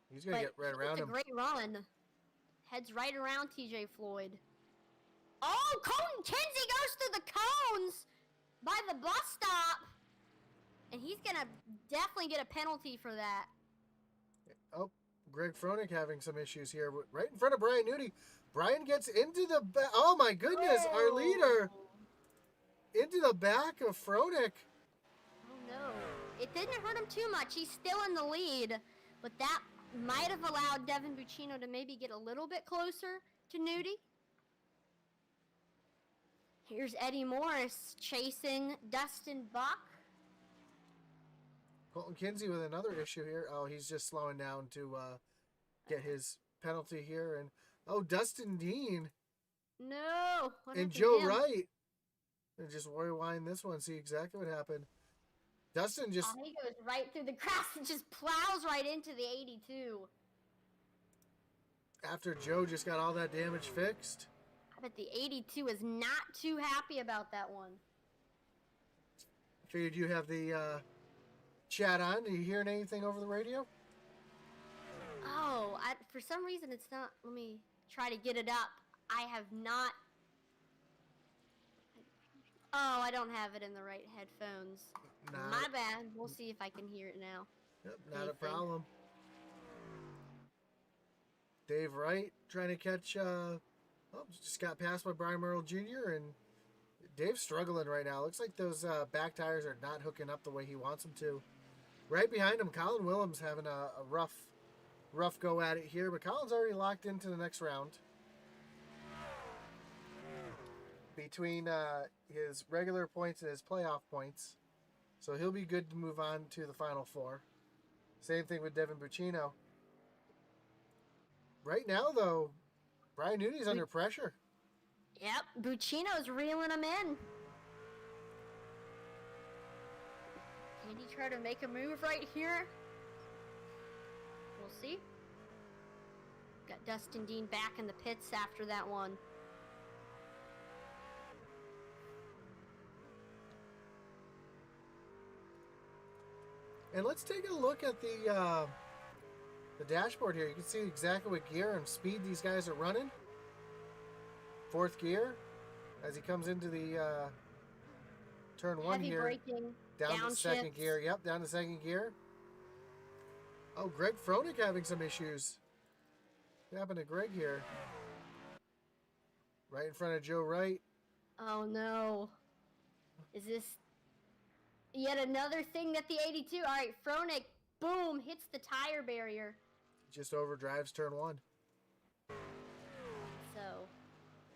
He's going to get right around him. It's a great run. Heads right around TJ Floyd. Oh, Colton Kinsey goes through the cones by the bus stop. And he's going to definitely get a penalty for that. Oh, Greg Froelich having some issues here. Right in front of Brian Nudie. Brian gets into the back. Oh, my goodness. Oh. Our leader. Into the back of Froelich. Oh, no. It didn't hurt him too much. He's still in the lead. But that might have allowed Devin Buccino to maybe get a little bit closer to Nudie. Here's Eddie Morris chasing Dustin Buck. Colton Kinsey with another issue here. Oh, he's just slowing down to get his penalty here. And oh, Dustin Dean. No. What And happened to Joe him? Wright. And just rewind this one, see exactly what happened. Dustin just... Oh, he goes right through the grass and just plows right into the 82. After Joe just got all that damage fixed. I bet the 82 is not too happy about that one. Figured you have the chat on. Are you hearing anything over the radio? Oh, for some reason it's not. Let me try to get it up. I have not. Oh, I don't have it in the right headphones. My bad. We'll see if I can hear it now. Yep, not a problem. Dave Wright trying to catch, just got passed by Brian Merle Jr. and Dave's struggling right now. Looks like those back tires are not hooking up the way he wants them to. Right behind him, Colin Willems having a rough go at it here, but Colin's already locked into the next round. Between his regular points and his playoff points. So he'll be good to move on to the Final Four. Same thing with Devin Buccino. Right now, though, Brian Newdy's under pressure. Yep, Buccino's reeling him in. Can he try to make a move right here? We'll see. Got Dustin Dean back in the pits after that one. And let's take a look at the dashboard here. You can see exactly what gear and speed these guys are running. Fourth gear as he comes into the turn one Heavy here. braking, down to second gear. Yep, down to second gear. Oh, Greg Froenig having some issues. What happened to Greg here? Right in front of Joe Wright. Oh no. Is this yet another thing that the 82? All right, Froenig, boom, hits the tire barrier. Just overdrives turn one. So,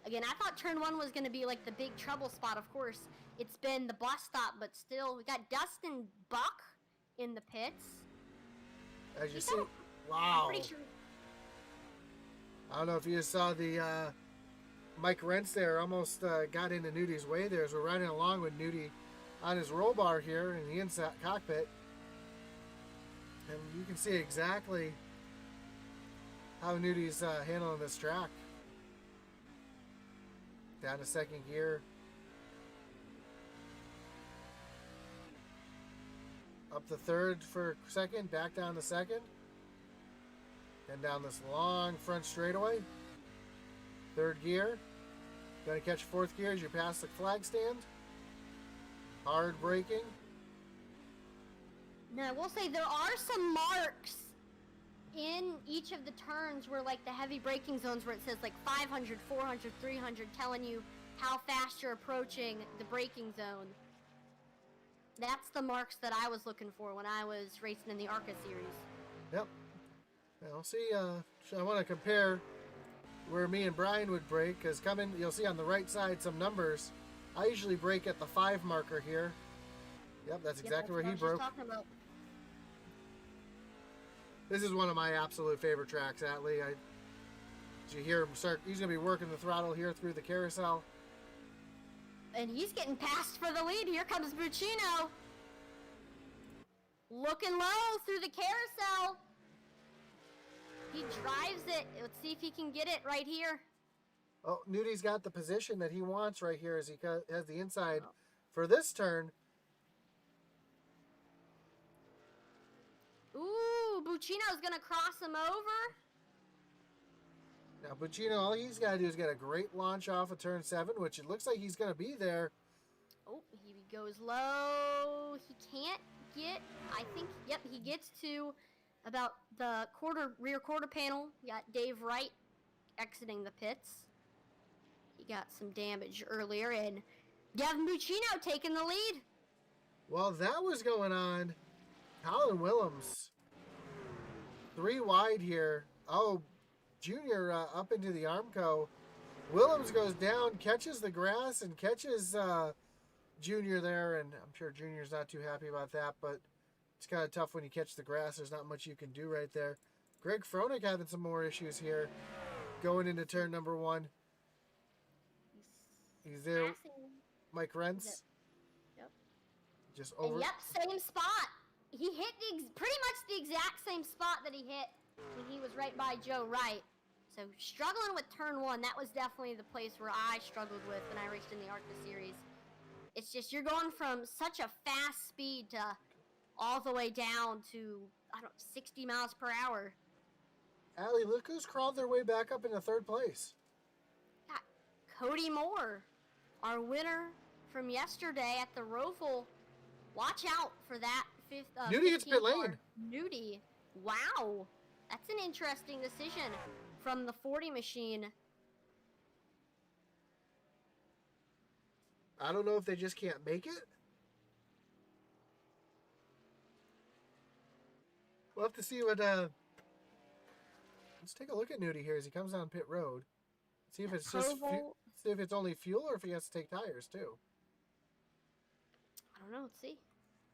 again, I thought turn one was going to be like the big trouble spot. Of course, it's been the bus stop, but still, we got Dustin Buck in the pits. As you see, wow. I'm pretty sure. I don't know if you just saw the Mike Rentz there almost got into Nudy's way there as we're riding along with Nudy on his roll bar here in the inside cockpit. And you can see exactly how Nudy's handling this track. Down to second gear. Up to third for second, back down to second. And down this long front straightaway. Third gear. Gonna catch fourth gear as you pass the flag stand. Hard braking. Now, I will say there are some marks in each of the turns where, like, the heavy braking zones where it says, like, 500, 400, 300, telling you how fast you're approaching the braking zone. That's the marks that I was looking for when I was racing in the ARCA series. Yep. Now, see, so I want to compare where me and Brian would brake, because you'll see on the right side some numbers. I usually brake at the 5 marker here. Yep, that's exactly where he broke. This is one of my absolute favorite tracks, Atlee. Did you hear him start? He's going to be working the throttle here through the carousel. And he's getting passed for the lead. Here comes Buccino. Looking low through the carousel. He drives it. Let's see if he can get it right here. Oh, Nudy's got the position that he wants right here as he has the inside for this turn. Ooh, Buccino's going to cross him over. Now, Buccino, all he's got to do is get a great launch off of turn 7, which it looks like he's going to be there. Oh, he goes low. He can't get, I think, yep, he gets to about the rear quarter panel. You got Dave Wright exiting the pits. He got some damage earlier, and Devin Buccino taking the lead. While that was going on, Colin Willems, 3 wide here. Oh, Junior up into the Armco. Willems goes down, catches the grass, and catches Junior there. And I'm sure Junior's not too happy about that, but it's kind of tough when you catch the grass. There's not much you can do right there. Greg Froenig having some more issues here going into turn number 1. He's there. Passing. Mike Rentz. Yep. Just over. And yep, same spot. He hit pretty much the exact same spot that he hit when he was right by Joe Wright. So struggling with turn 1, that was definitely the place where I struggled with when I raced in the ARCA series. It's just you're going from such a fast speed to all the way down to, I don't know, 60 miles per hour. Allie, look who's crawled their way back up into 3rd place. Yeah, Cody Moore, our winner from yesterday at the Roval. Watch out for that fifth. Nudie hits pit lane. Nudie. Wow. That's an interesting decision from the 40 machine. I don't know if they just can't make it. We'll have to see what. Let's take a look at Nudie here as he comes down pit road. See if it's just see if it's only fuel or if he has to take tires too. I don't know. Let's see.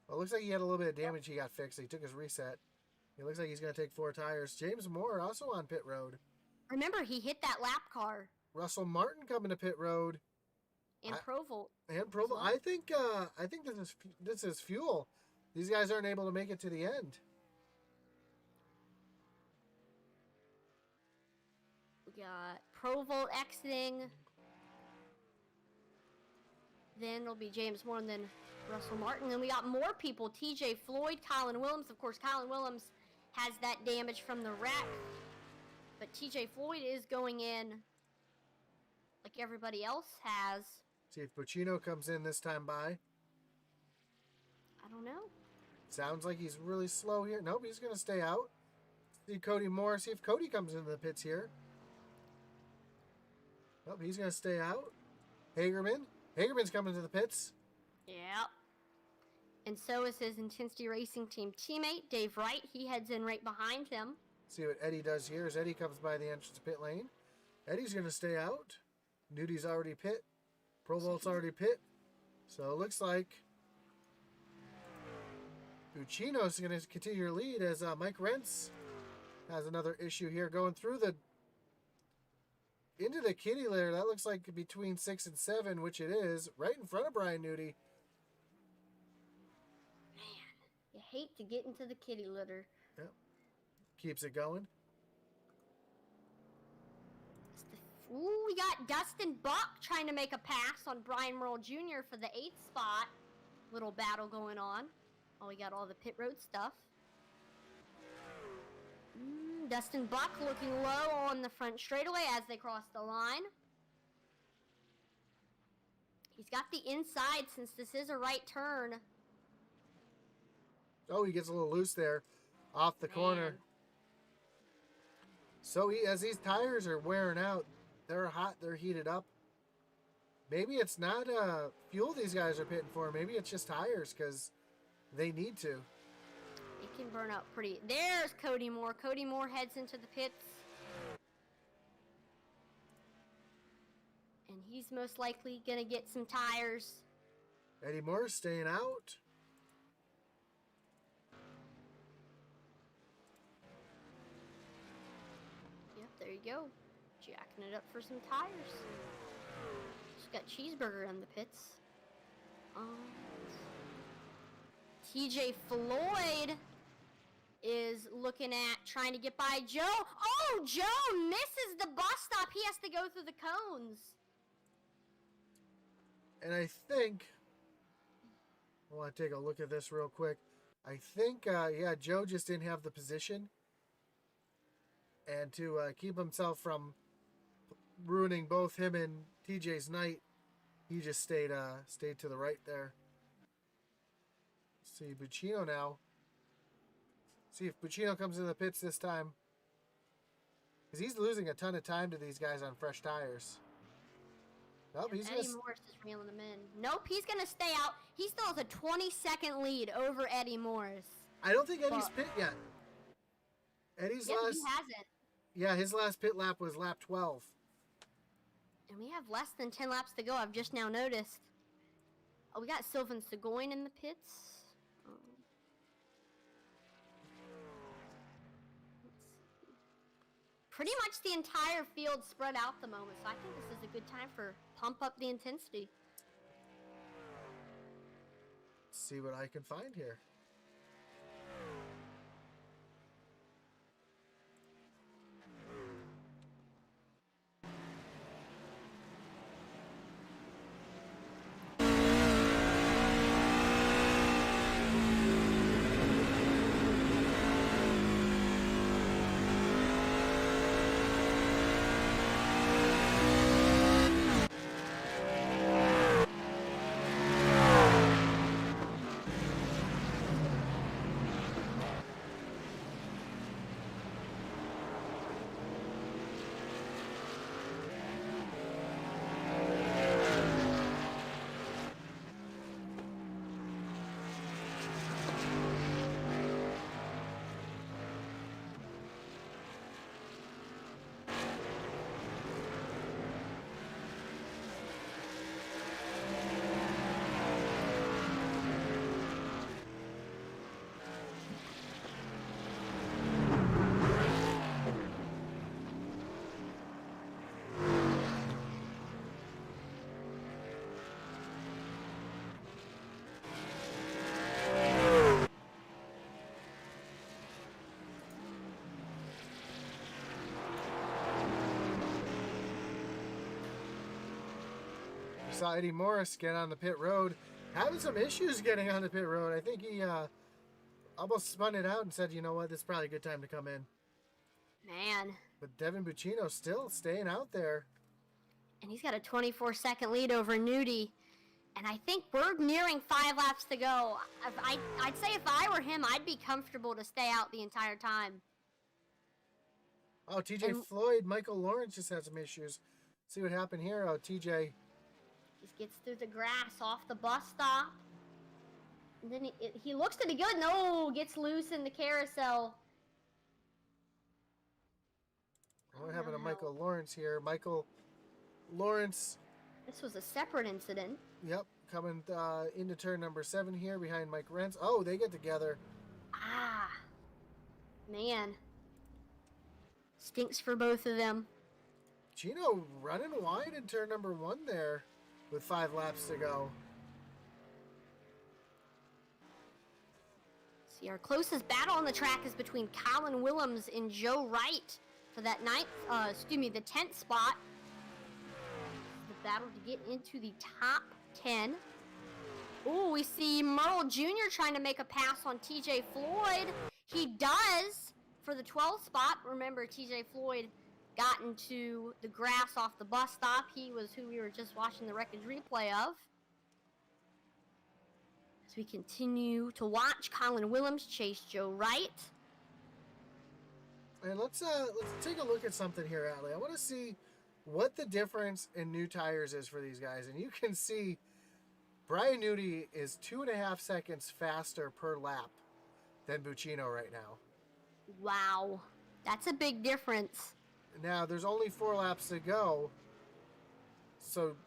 Well, it looks like he had a little bit of damage he got fixed. He took his reset. It looks like he's going to take 4 tires. James Moore also on pit road. Remember, he hit that lap car. Russell Martin coming to pit road. And Provolt. And Provolt. I think this is fuel. These guys aren't able to make it to the end. We got Provolt exiting. Then it'll be James Moore and then Russell Martin. Then we got more people. TJ Floyd, Colin Willems. Of course, Colin Willems has that damage from the wreck. But TJ Floyd is going in like everybody else has. See if Buccino comes in this time by. I don't know. Sounds like he's really slow here. Nope, he's going to stay out. See Cody Moore. See if Cody comes into the pits here. Nope, he's going to stay out. Hagerman. Hagerman's coming to the pits. Yep. And so is his Intensity Racing Team teammate, Dave Wright. He heads in right behind him. See what Eddie does here as Eddie comes by the entrance to pit lane. Eddie's going to stay out. Nudie's already pit. Provolt's already pit. So it looks like Buccino's going to continue your lead as Mike Rentz has another issue here going through into the kitty litter. That looks like between 6 and 7, which it is, right in front of Brian Nudie. Man, you hate to get into the kitty litter. Yep. Keeps it going. Ooh, we got Dustin Buck trying to make a pass on Brian Merle Jr. for the 8th spot. Little battle going on. Oh, we got all the pit road stuff. Dustin Buck looking low on the front straightaway as they cross the line. He's got the inside since this is a right turn. Oh, he gets a little loose there off the corner. So as these tires are wearing out, they're hot, they're heated up. Maybe it's not fuel these guys are pitting for. Maybe it's just tires because they need to. It can burn up pretty. There's Cody Moore. Cody Moore heads into the pits. And he's most likely going to get some tires. Eddie Moore's staying out. Yep, there you go. Jacking it up for some tires. Just got Cheeseburger in the pits. TJ Floyd is looking at trying to get by Joe. Oh, Joe misses the bus stop. He has to go through the cones. And I think, I want to take a look at this real quick. I think, yeah, Joe just didn't have the position. And to keep himself from ruining both him and TJ's night, he just stayed to the right there. See Buccino now. See if Buccino comes in the pits this time. Because he's losing a ton of time to these guys on fresh tires. Nope, he's Eddie Morris is reeling him in. Nope, he's going to stay out. He still has a 20-second lead over Eddie Morris. I don't think Eddie's pit yet. Eddie's last... he hasn't. Yeah, his last pit lap was lap 12. And we have less than 10 laps to go, I've just now noticed. Oh, we got Sylvain Seguin in the pits. Let's see. Pretty much the entire field spread out at the moment, so I think this is a good time for pump up the intensity. Let's see what I can find here. Saw Eddie Morris get on the pit road, having some issues getting on the pit road. I think he almost spun it out and said, you know what, this is probably a good time to come in. Man. But Devin Buccino still staying out there. And he's got a 24-second lead over Nudie. And I think we're nearing 5 laps to go. I'd say if I were him, I'd be comfortable to stay out the entire time. Oh, TJ Floyd, Michael Lawrence just had some issues. See what happened here. Oh, TJ... just gets through the grass off the bus stop. And then he looks to be good. No, gets loose in the carousel. What happened to Michael Lawrence here? Michael Lawrence. This was a separate incident. Yep, coming into turn number 7 here behind Mike Rentz. Oh, they get together. Ah, man. Stinks for both of them. Chino running wide in turn number 1 there with 5 laps to go. See, our closest battle on the track is between Colin Willems and Joe Wright for that the 10th spot. The battle to get into the top 10. Oh, we see Merle Jr. trying to make a pass on TJ Floyd. He does for the 12th spot. Remember, TJ Floyd got into the grass off the bus stop. He was who we were just watching the wreckage replay of. As we continue to watch Colin Willems chase Joe Wright. And let's take a look at something here, Allie. I want to see what the difference in new tires is for these guys. And you can see Brian Nudie is 2.5 seconds faster per lap than Buccino right now. Wow, that's a big difference. Now, there's only 4 laps to go, so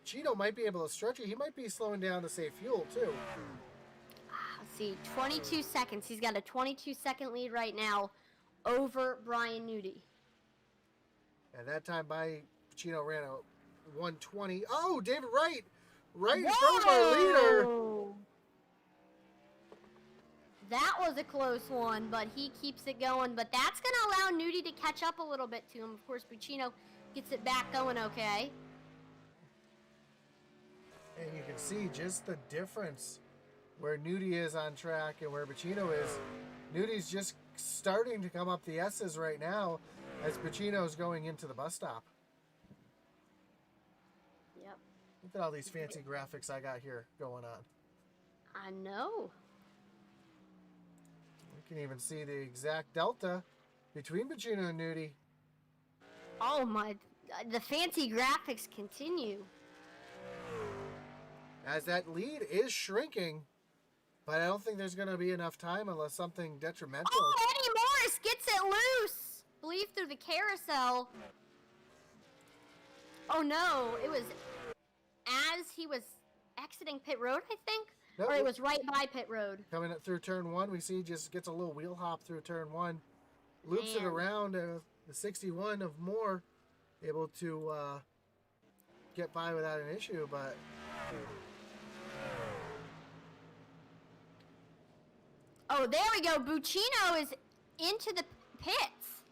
Chino might be able to stretch it. He might be slowing down to save fuel, too. Let's see, 22 seconds. He's got a 22-second lead right now over Brian Nudie. And that time by Chino ran a 1:20. Oh, David Wright! Right in front of our leader! That was a close one, but he keeps it going. But that's going to allow Nudie to catch up a little bit to him. Of course, Buccino gets it back going okay. And you can see just the difference where Nudie is on track and where Buccino is. Nudie's just starting to come up the S's right now as Buccino's going into the bus stop. Yep. Look at all these fancy graphics I got here going on. I know. You can even see the exact delta between Buccino and Nudie. Oh my, the fancy graphics continue. As that lead is shrinking, but I don't think there's going to be enough time unless something detrimental. Oh, Eddie Morris gets it loose. Believe through the carousel. Oh no, it was as he was exiting pit road, I think? Nope. Or it was right by pit road. Coming up through turn 1, we see he just gets a little wheel hop through turn 1. Loops it Man. around the 61 of Moore, able to get by without an issue, but... Oh, there we go. Buccino is into the pits.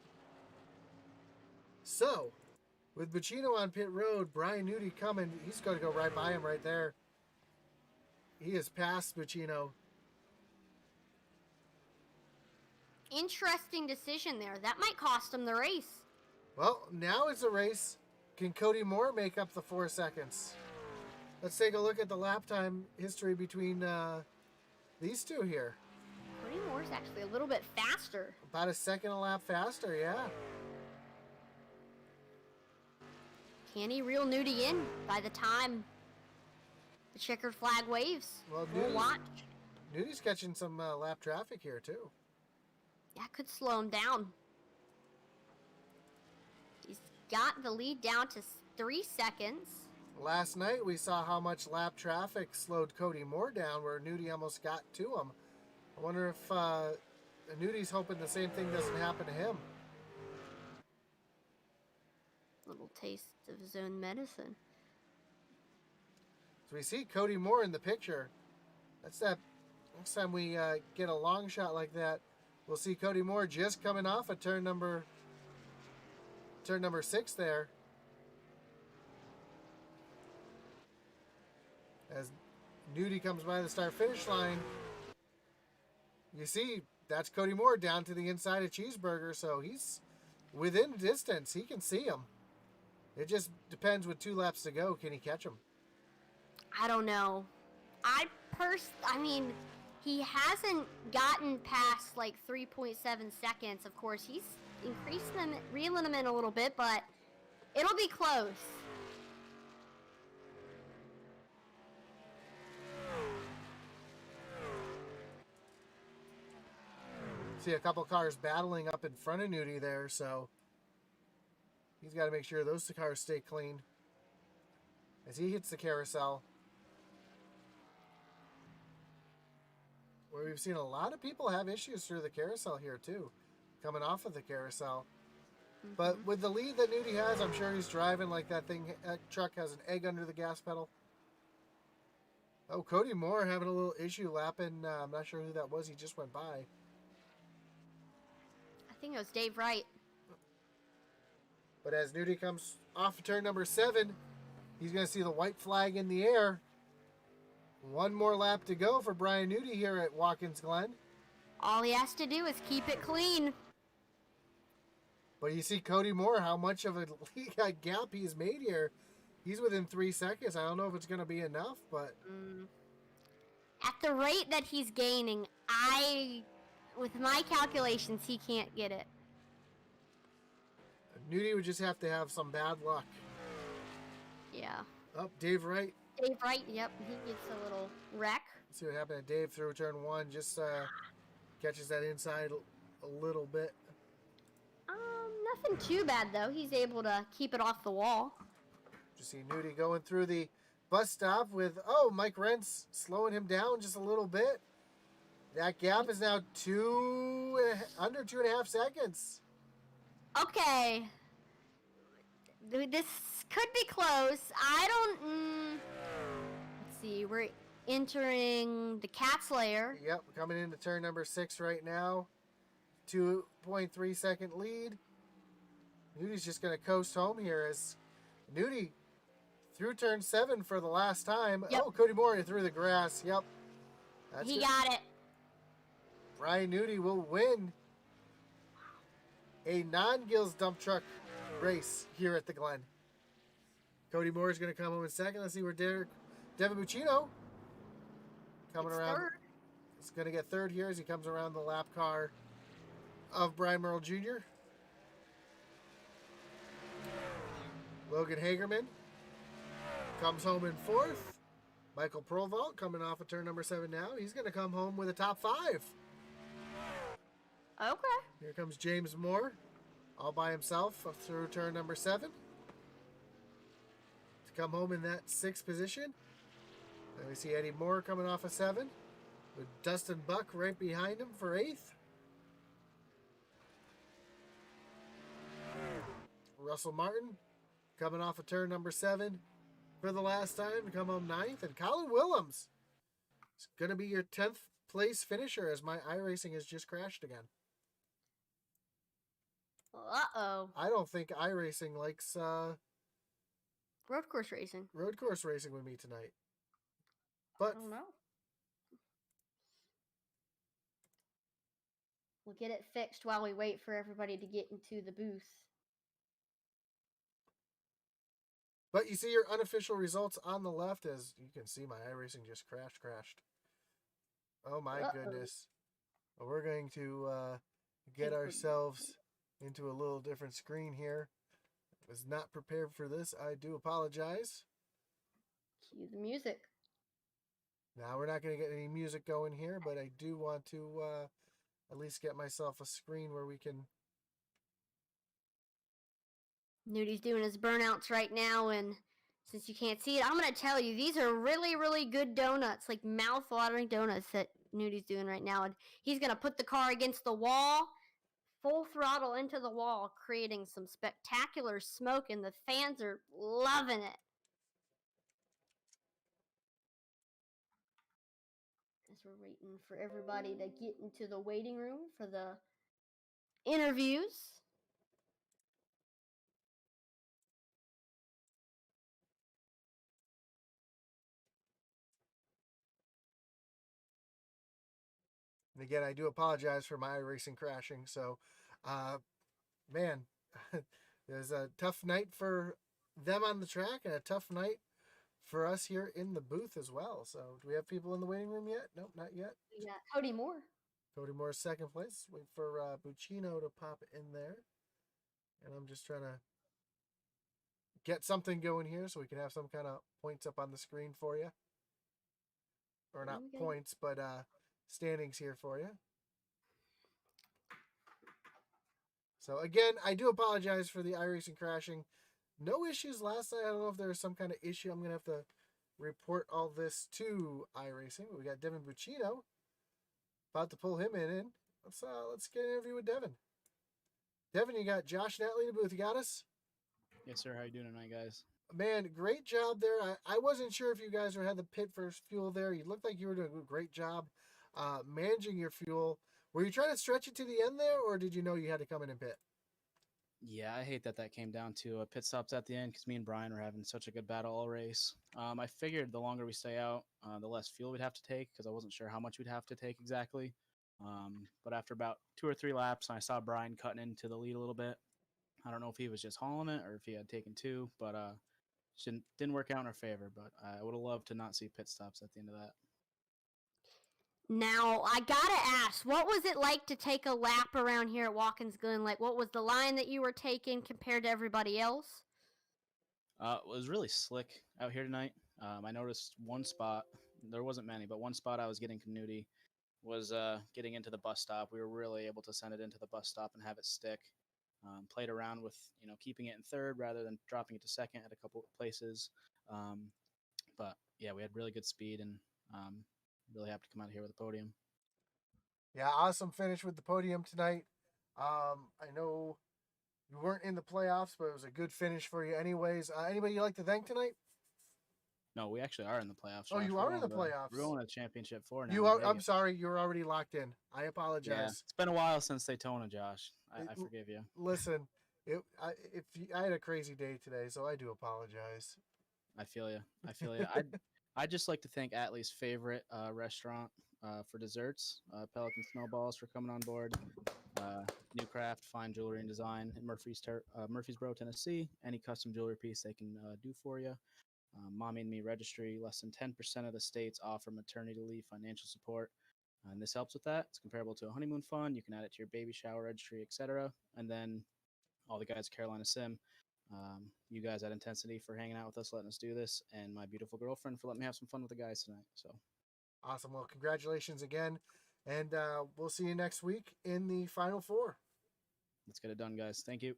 So, with Buccino on pit road, Brian Nudi coming, he's going to go right by him right there. He is past Buccino. Interesting decision there. That might cost him the race. Well, now it's a race. Can Cody Moore make up the 4 seconds? Let's take a look at the lap time history between these two here. Cody Moore's actually a little bit faster. About a second a lap faster, yeah. Can he reel Nudie in by the time the checkered flag waves? Well, We'll watch. Nudi's catching some lap traffic here, too. That could slow him down. He's got the lead down to 3 seconds. Last night, we saw how much lap traffic slowed Cody Moore down, where Nudi almost got to him. I wonder if Nudi's hoping the same thing doesn't happen to him. Little taste of his own medicine. So we see Cody Moore in the picture. That's that. Next time we get a long shot like that, we'll see Cody Moore just coming off of turn number 6 there. As Nudi comes by the start-finish line, you see that's Cody Moore down to the inside of Cheeseburger, so he's within distance. He can see him. It just depends with 2 laps to go. Can he catch him? I don't know. I mean, he hasn't gotten past like 3.7 seconds. Of course, he's increasing them, reeling them in a little bit, but it'll be close. See a couple cars battling up in front of Nudi there, so he's got to make sure those cars stay clean as he hits the carousel. Where we've seen a lot of people have issues through the carousel here too, coming off of the carousel. Mm-hmm. But with the lead that Nudi has, I'm sure he's driving like that truck has an egg under the gas pedal. Oh, Cody Moore having a little issue lapping. I'm not sure who that was. He just went by. I think it was Dave Wright. But as Nudi comes off of turn number 7, he's going to see the white flag in the air. One more lap to go for Brian Nudi here at Watkins Glen. All he has to do is keep it clean. But you see Cody Moore, how much of a gap he's made here. He's within 3 seconds. I don't know if it's going to be enough, but... At the rate that he's gaining, with my calculations, he can't get it. Nudi would just have to have some bad luck. Yeah. Oh, Dave Wright. Dave Wright, yep. He gets a little wreck. Let's see what happened to Dave through turn 1. Just catches that inside a little bit. Nothing too bad, though. He's able to keep it off the wall. Just see Nudi going through the bus stop with, Mike Rentz slowing him down just a little bit. That gap is now under 2.5 seconds. Okay. This could be close. Let's see. We're entering the Cat's Lair. Yep, coming into turn number 6 right now. 2.3 second lead. Nudi's just going to coast home here as Nudi through turn 7 for the last time. Yep. Oh, Cody Moore through the grass. Yep. He got it. Brian Nudi will win a non-Gills dump truck race here at the Glen. Cody Moore is going to come home in second. Let's see where Devin Buccino coming around. Third. He's going to get third here as he comes around the lap car of Brian Merle Jr. Logan Hagerman comes home in fourth. Michael Provault coming off of turn number 7 now. He's going to come home with a top 5. Okay. Here comes James Moore all by himself through turn number 7. come home in that 6th position. Then we see Eddie Moore coming off a 7, with Dustin Buck right behind him for 8th. Russell Martin coming off of turn number 7 for the last time to come home 9th. And Colin Willems is going to be your 10th place finisher, as my iRacing has just crashed again. Uh-oh. I don't think iRacing likes Road course racing. road course racing with me tonight. But I don't know. We'll get it fixed while we wait for everybody to get into the booth. But you see your unofficial results on the left. As you can see, my iRacing just crashed. Oh my goodness. Well, we're going to get ourselves into a little different screen here. Was not prepared for this. I do apologize. Cue the music. Now, we're not going to get any music going here, but I do want to at least get myself a screen where we can... Nudie's doing his burnouts right now, and since you can't see it, I'm going to tell you, these are really, really good donuts, like mouth-watering donuts that Nudie's doing right now. And he's going to put the car against the wall, full throttle into the wall, creating some spectacular smoke, and the fans are loving it. As we're waiting for everybody to get into the waiting room for the interviews. And again, I do apologize for my racing crashing. So, man, it was a tough night for them on the track and a tough night for us here in the booth as well. So, do we have people in the waiting room yet? Nope, not yet. We got Cody Moore. Cody Moore's 2nd place. Wait for Buccino to pop in there. And I'm just trying to get something going here so we can have some kind of points up on the screen for you. Or not points, but standings here for you. So again, I do apologize for the iRacing crashing. No issues last night. I don't know if there was some kind of issue. I'm going to have to report all this to iRacing. We got Devin Buccino. About to pull him in. Let's get an interview with Devin. Devin, you got Josh Natley in the booth. You got us? Yes, sir. How you doing tonight, guys? Man, great job there. I wasn't sure if you guys had the pit for fuel there. You looked like you were doing a great job managing your fuel. Were you trying to stretch it to the end there, or did you know you had to come in and pit? Yeah, I hate that came down to pit stops at the end because me and Brian were having such a good battle all race. I figured the longer we stay out, the less fuel we'd have to take because I wasn't sure how much we'd have to take exactly. But after about 2 or 3 laps, I saw Brian cutting into the lead a little bit. I don't know if he was just hauling it or if he had taken 2, but didn't work out in our favor. But I would have loved to not see pit stops at the end of that. Now, I gotta ask, what was it like to take a lap around here at Watkins Glen? Like, what was the line that you were taking compared to everybody else? It was really slick out here tonight. I noticed one spot. There wasn't many, but one spot I was getting Canudi was getting into the bus stop. We were really able to send it into the bus stop and have it stick. Played around with, keeping it in 3rd rather than dropping it to 2nd at a couple of places. But, yeah, we had really good speed and really happy to come out here with a podium. Yeah, awesome finish with the podium tonight. I know you weren't in the playoffs, but it was a good finish for you anyways. Anybody you'd like to thank tonight? No, we actually are in the playoffs. Oh, you are in the playoffs. We're going to championship 4 now. You are. I'm sorry, you're already locked in. I apologize. Yeah, it's been a while since Daytona, Josh. I forgive you. Listen, I had a crazy day today, so I do apologize. I feel you. I'd just like to thank Atlee's favorite restaurant for desserts, Pelican Snowballs, for coming on board. New Craft, Fine Jewelry and Design in Murfreesboro, Tennessee. Any custom jewelry piece they can do for you. Mommy and Me Registry, less than 10% of the states offer maternity leave financial support. And this helps with that. It's comparable to a honeymoon fund. You can add it to your baby shower registry, etc. And then all the guys at Carolina Sim, you guys at Intensity for hanging out with us, letting us do this, and my beautiful girlfriend for letting me have some fun with the guys tonight. So awesome. Well, congratulations again. And we'll see you next week in the Final 4. Let's get it done, guys. Thank you.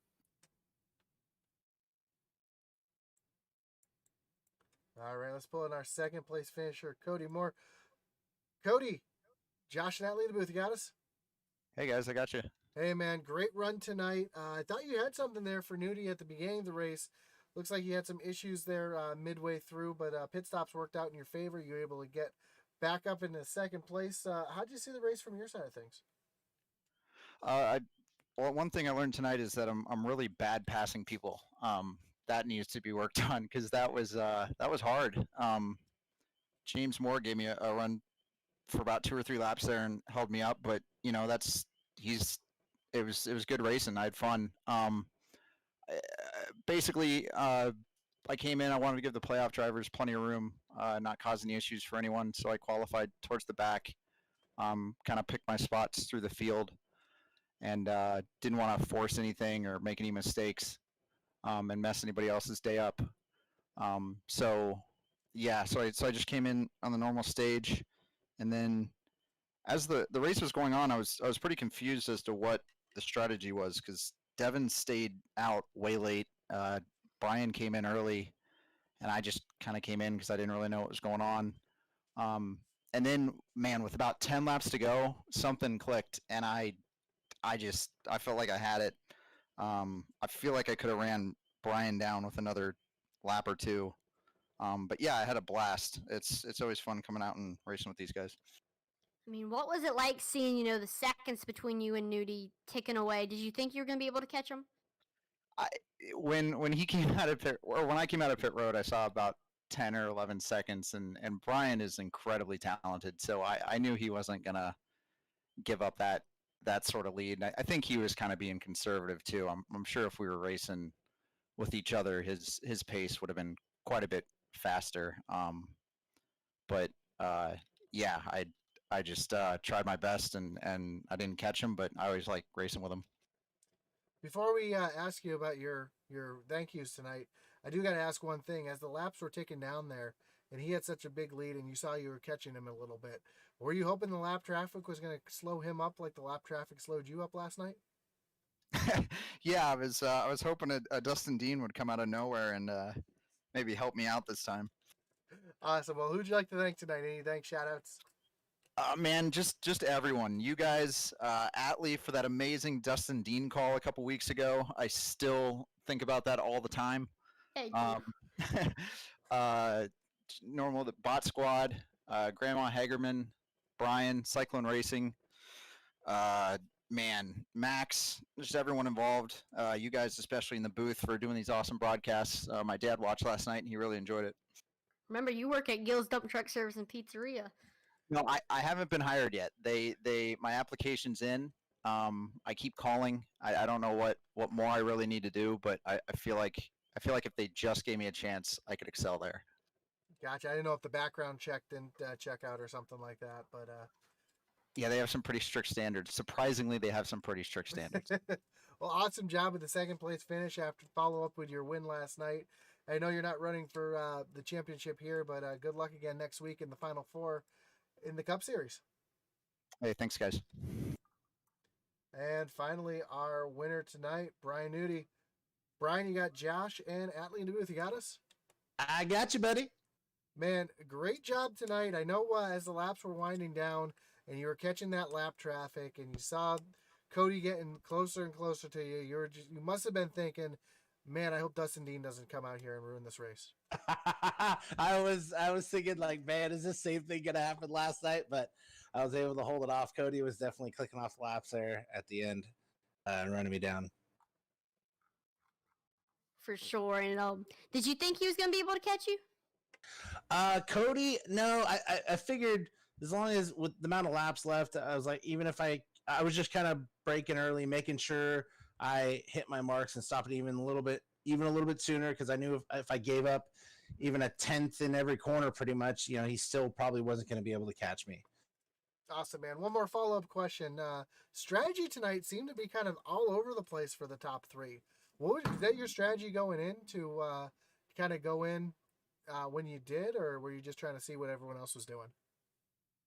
All right, let's pull in our second place finisher, Cody Moore. Cody, Josh and Atlee in the booth, you got us? Hey guys, I got you. Hey man, great run tonight. I thought you had something there for Nudie at the beginning of the race. Looks like you had some issues there midway through, but pit stops worked out in your favor. You were able to get back up into second place. How did you see the race from your side of things? Well, one thing I learned tonight is that I'm really bad passing people. That needs to be worked on because that was hard. James Moore gave me a run for about 2 or 3 laps there and held me up, but you know it was good racing. I had fun. Basically, I came in. I wanted to give the playoff drivers plenty of room, not cause any issues for anyone. So I qualified towards the back. Kind of picked my spots through the field, and didn't want to force anything or make any mistakes, and mess anybody else's day up. So I just came in on the normal stage, and then as the race was going on, I was pretty confused as to what the strategy was because Devin stayed out way late. Brian came in early, and I just kind of came in because I didn't really know what was going on. And then, man, with about 10 laps to go, something clicked, and I felt like I had it. I feel like I could have ran Brian down with another lap or two. But yeah, I had a blast. It's always fun coming out and racing with these guys. I mean, what was it like seeing, the seconds between you and Nudie ticking away? Did you think you were going to be able to catch him? When he came out of pit, or when I came out of pit road, I saw about 10 or 11 seconds, and Brian is incredibly talented, so I knew he wasn't gonna give up that sort of lead. And I think he was kind of being conservative too. I'm sure if we were racing with each other, his pace would have been quite a bit faster. But yeah, I just tried my best, and I didn't catch him, but I always like racing with him. Before we ask you about your thank yous tonight, I do got to ask one thing. As the laps were ticking down there, and he had such a big lead, and you saw you were catching him a little bit, were you hoping the lap traffic was going to slow him up like the lap traffic slowed you up last night? Yeah, I was hoping a Dustin Dean would come out of nowhere and maybe help me out this time. Awesome. Well, who'd you like to thank tonight? Any thanks, shout outs? Man, just everyone. You guys, Atlee for that amazing Dustin Dean call a couple weeks ago. I still think about that all the time. Hey, Normal, the Bot Squad, Grandma Hagerman, Brian, Cyclone Racing, man, Max, just everyone involved. You guys, especially in the booth, for doing these awesome broadcasts. My dad watched last night, and he really enjoyed it. remember, you work at Gil's Dump Truck Service and Pizzeria. No, I haven't been hired yet. My application's in. I keep calling. I don't know what more I really need to do, but I feel like if they just gave me a chance, I could excel there. Gotcha. I didn't know if the background check didn't check out or something like that, but yeah, they have some pretty strict standards. Surprisingly, they have some pretty strict standards. Well, awesome job with the second place finish after follow up with your win last night. I know you're not running for the championship here, but good luck again next week in the Final Four in the Cup Series. Hey, thanks, guys. And finally, our winner tonight, Brian Nudie. Brian, you got Josh and Atlee in the booth. You got us? I got you, buddy. Man, great job tonight. I know as the laps were winding down and you were catching that lap traffic and you saw Cody getting closer and closer to you, you must have been thinking, man, I hope Dustin Dean doesn't come out here and ruin this race. I was thinking, like, man, is this same thing gonna happen last night? But I was able to hold it off. Cody was definitely clicking off laps there at the end and running me down. For sure. And did you think he was going to be able to catch you? Cody, no, I figured as long as with the amount of laps left, I was like, even if I was just kind of braking early, making sure I hit my marks and stopped it even a little bit sooner, because I knew if I gave up even a tenth in every corner, pretty much, he still probably wasn't going to be able to catch me. Awesome, man. One more follow-up question. Strategy tonight seemed to be kind of all over the place for the top three. Is that your strategy going in to kind of go in when you did, or were you just trying to see what everyone else was doing?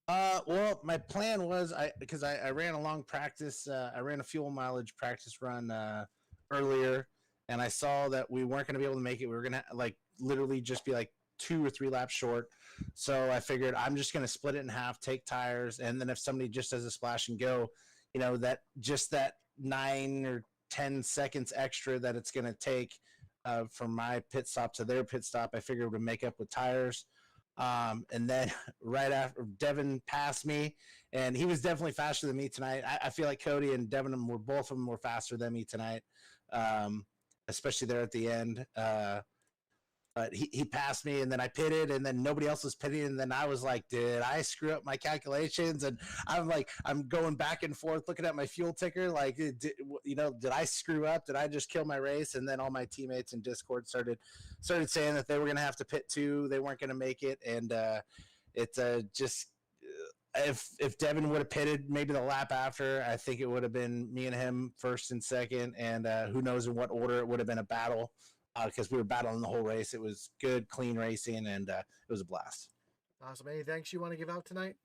Well, my plan was because I ran a long practice. I ran a fuel mileage practice run earlier, and I saw that we weren't going to be able to make it. We were going to literally just be like 2 or 3 laps short. So I figured I'm just going to split it in half, take tires, and then if somebody just does a splash and go, that 9 or 10 seconds extra that it's going to take from my pit stop to their pit stop, I figured would make up with tires. And then right after, Devin passed me, and he was definitely faster than me tonight. I feel like Cody and Devin both of them were faster than me tonight, especially there at the end. But he passed me, and then I pitted, and then nobody else was pitting, and then I was like, did I screw up my calculations? And I'm going back and forth looking at my fuel ticker, like, did I screw up? Did I just kill my race? And then all my teammates in Discord started saying that they were going to have to pit too. They weren't going to make it, and just if Devin would have pitted maybe the lap after, I think it would have been me and him first and second, and who knows in what order. It would have been a battle. Because we were battling the whole race. It was good, clean racing, and it was a blast. Awesome. Any thanks you want to give out tonight?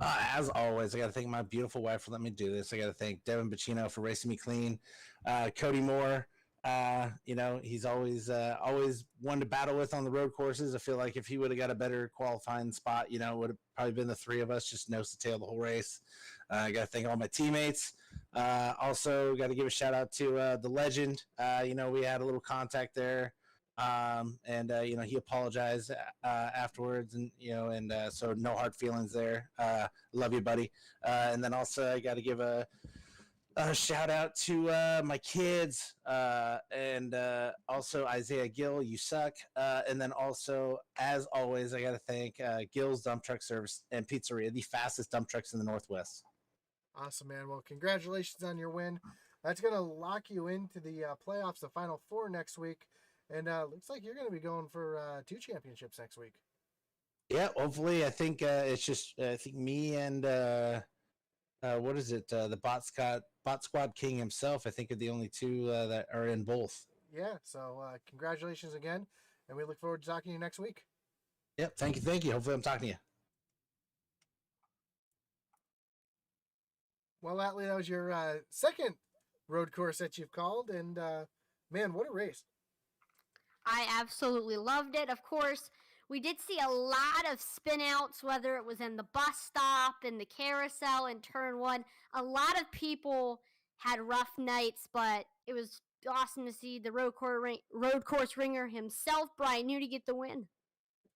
As always, I got to thank my beautiful wife for letting me do this. I got to thank Devin Bacino for racing me clean. Cody Moore, he's always one to battle with on the road courses. I feel like if he would have got a better qualifying spot, it would have probably been the three of us just nose to tail the whole race. I got to thank all my teammates. Also, got to give a shout out to the legend. We had a little contact there, and he apologized afterwards, and so no hard feelings there. Love you, buddy. And then also, I got to give a shout out to my kids, and also Isaiah Gill, you suck. And then also, as always, I got to thank Gill's Dump Truck Service and Pizzeria, the fastest dump trucks in the Northwest. Awesome, man. Well, congratulations on your win. That's going to lock you into the playoffs, the Final Four next week. And looks like you're going to be going for 2 championships next week. Yeah, hopefully. I think it's just me and what is it? The Bot Squad King himself, I think, are the only 2 that are in both. Yeah, so congratulations again. And we look forward to talking to you next week. Yep, thank you. Hopefully I'm talking to you. Well, Atlee, that was your second road course that you've called, and man, what a race. I absolutely loved it. Of course, we did see a lot of spin outs, whether it was in the bus stop, in the carousel, in turn 1. A lot of people had rough nights, but it was awesome to see the road course ringer himself, Brian Newty, get the win.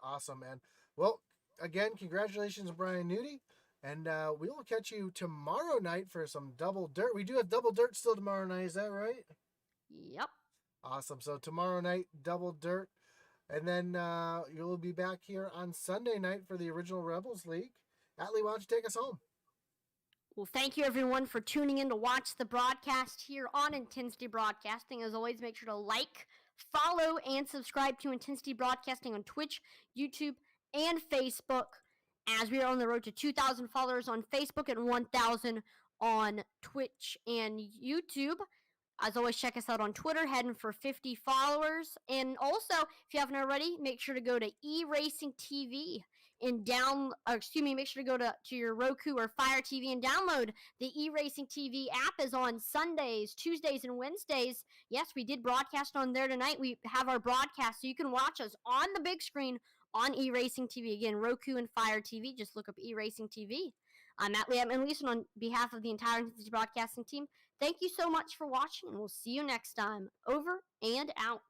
Awesome, man. Well, again, congratulations, Brian Newty. And we will catch you tomorrow night for some double dirt. We do have double dirt still tomorrow night. Is that right? Yep. Awesome. So tomorrow night, double dirt. And then you'll be back here on Sunday night for the Original Rebels League. Atlee, why don't you take us home? Well, thank you, everyone, for tuning in to watch the broadcast here on Intensity Broadcasting. As always, make sure to like, follow, and subscribe to Intensity Broadcasting on Twitch, YouTube, and Facebook, as we are on the road to 2,000 followers on Facebook and 1,000 on Twitch and YouTube. As always, check us out on Twitter, heading for 50 followers. And also, if you haven't already, make sure to go to eRacing TV and make sure to go to your Roku or Fire TV and download the eRacing TV app. Is on Sundays, Tuesdays, and Wednesdays. Yes, we did broadcast on there tonight. We have our broadcast, so you can watch us on the big screen on eRacing TV. Again, Roku and Fire TV. Just look up eRacing TV. I'm Atlee Atman-Leeson on behalf of the entire Intensity Broadcasting team. Thank you so much for watching, and we'll see you next time. Over and out.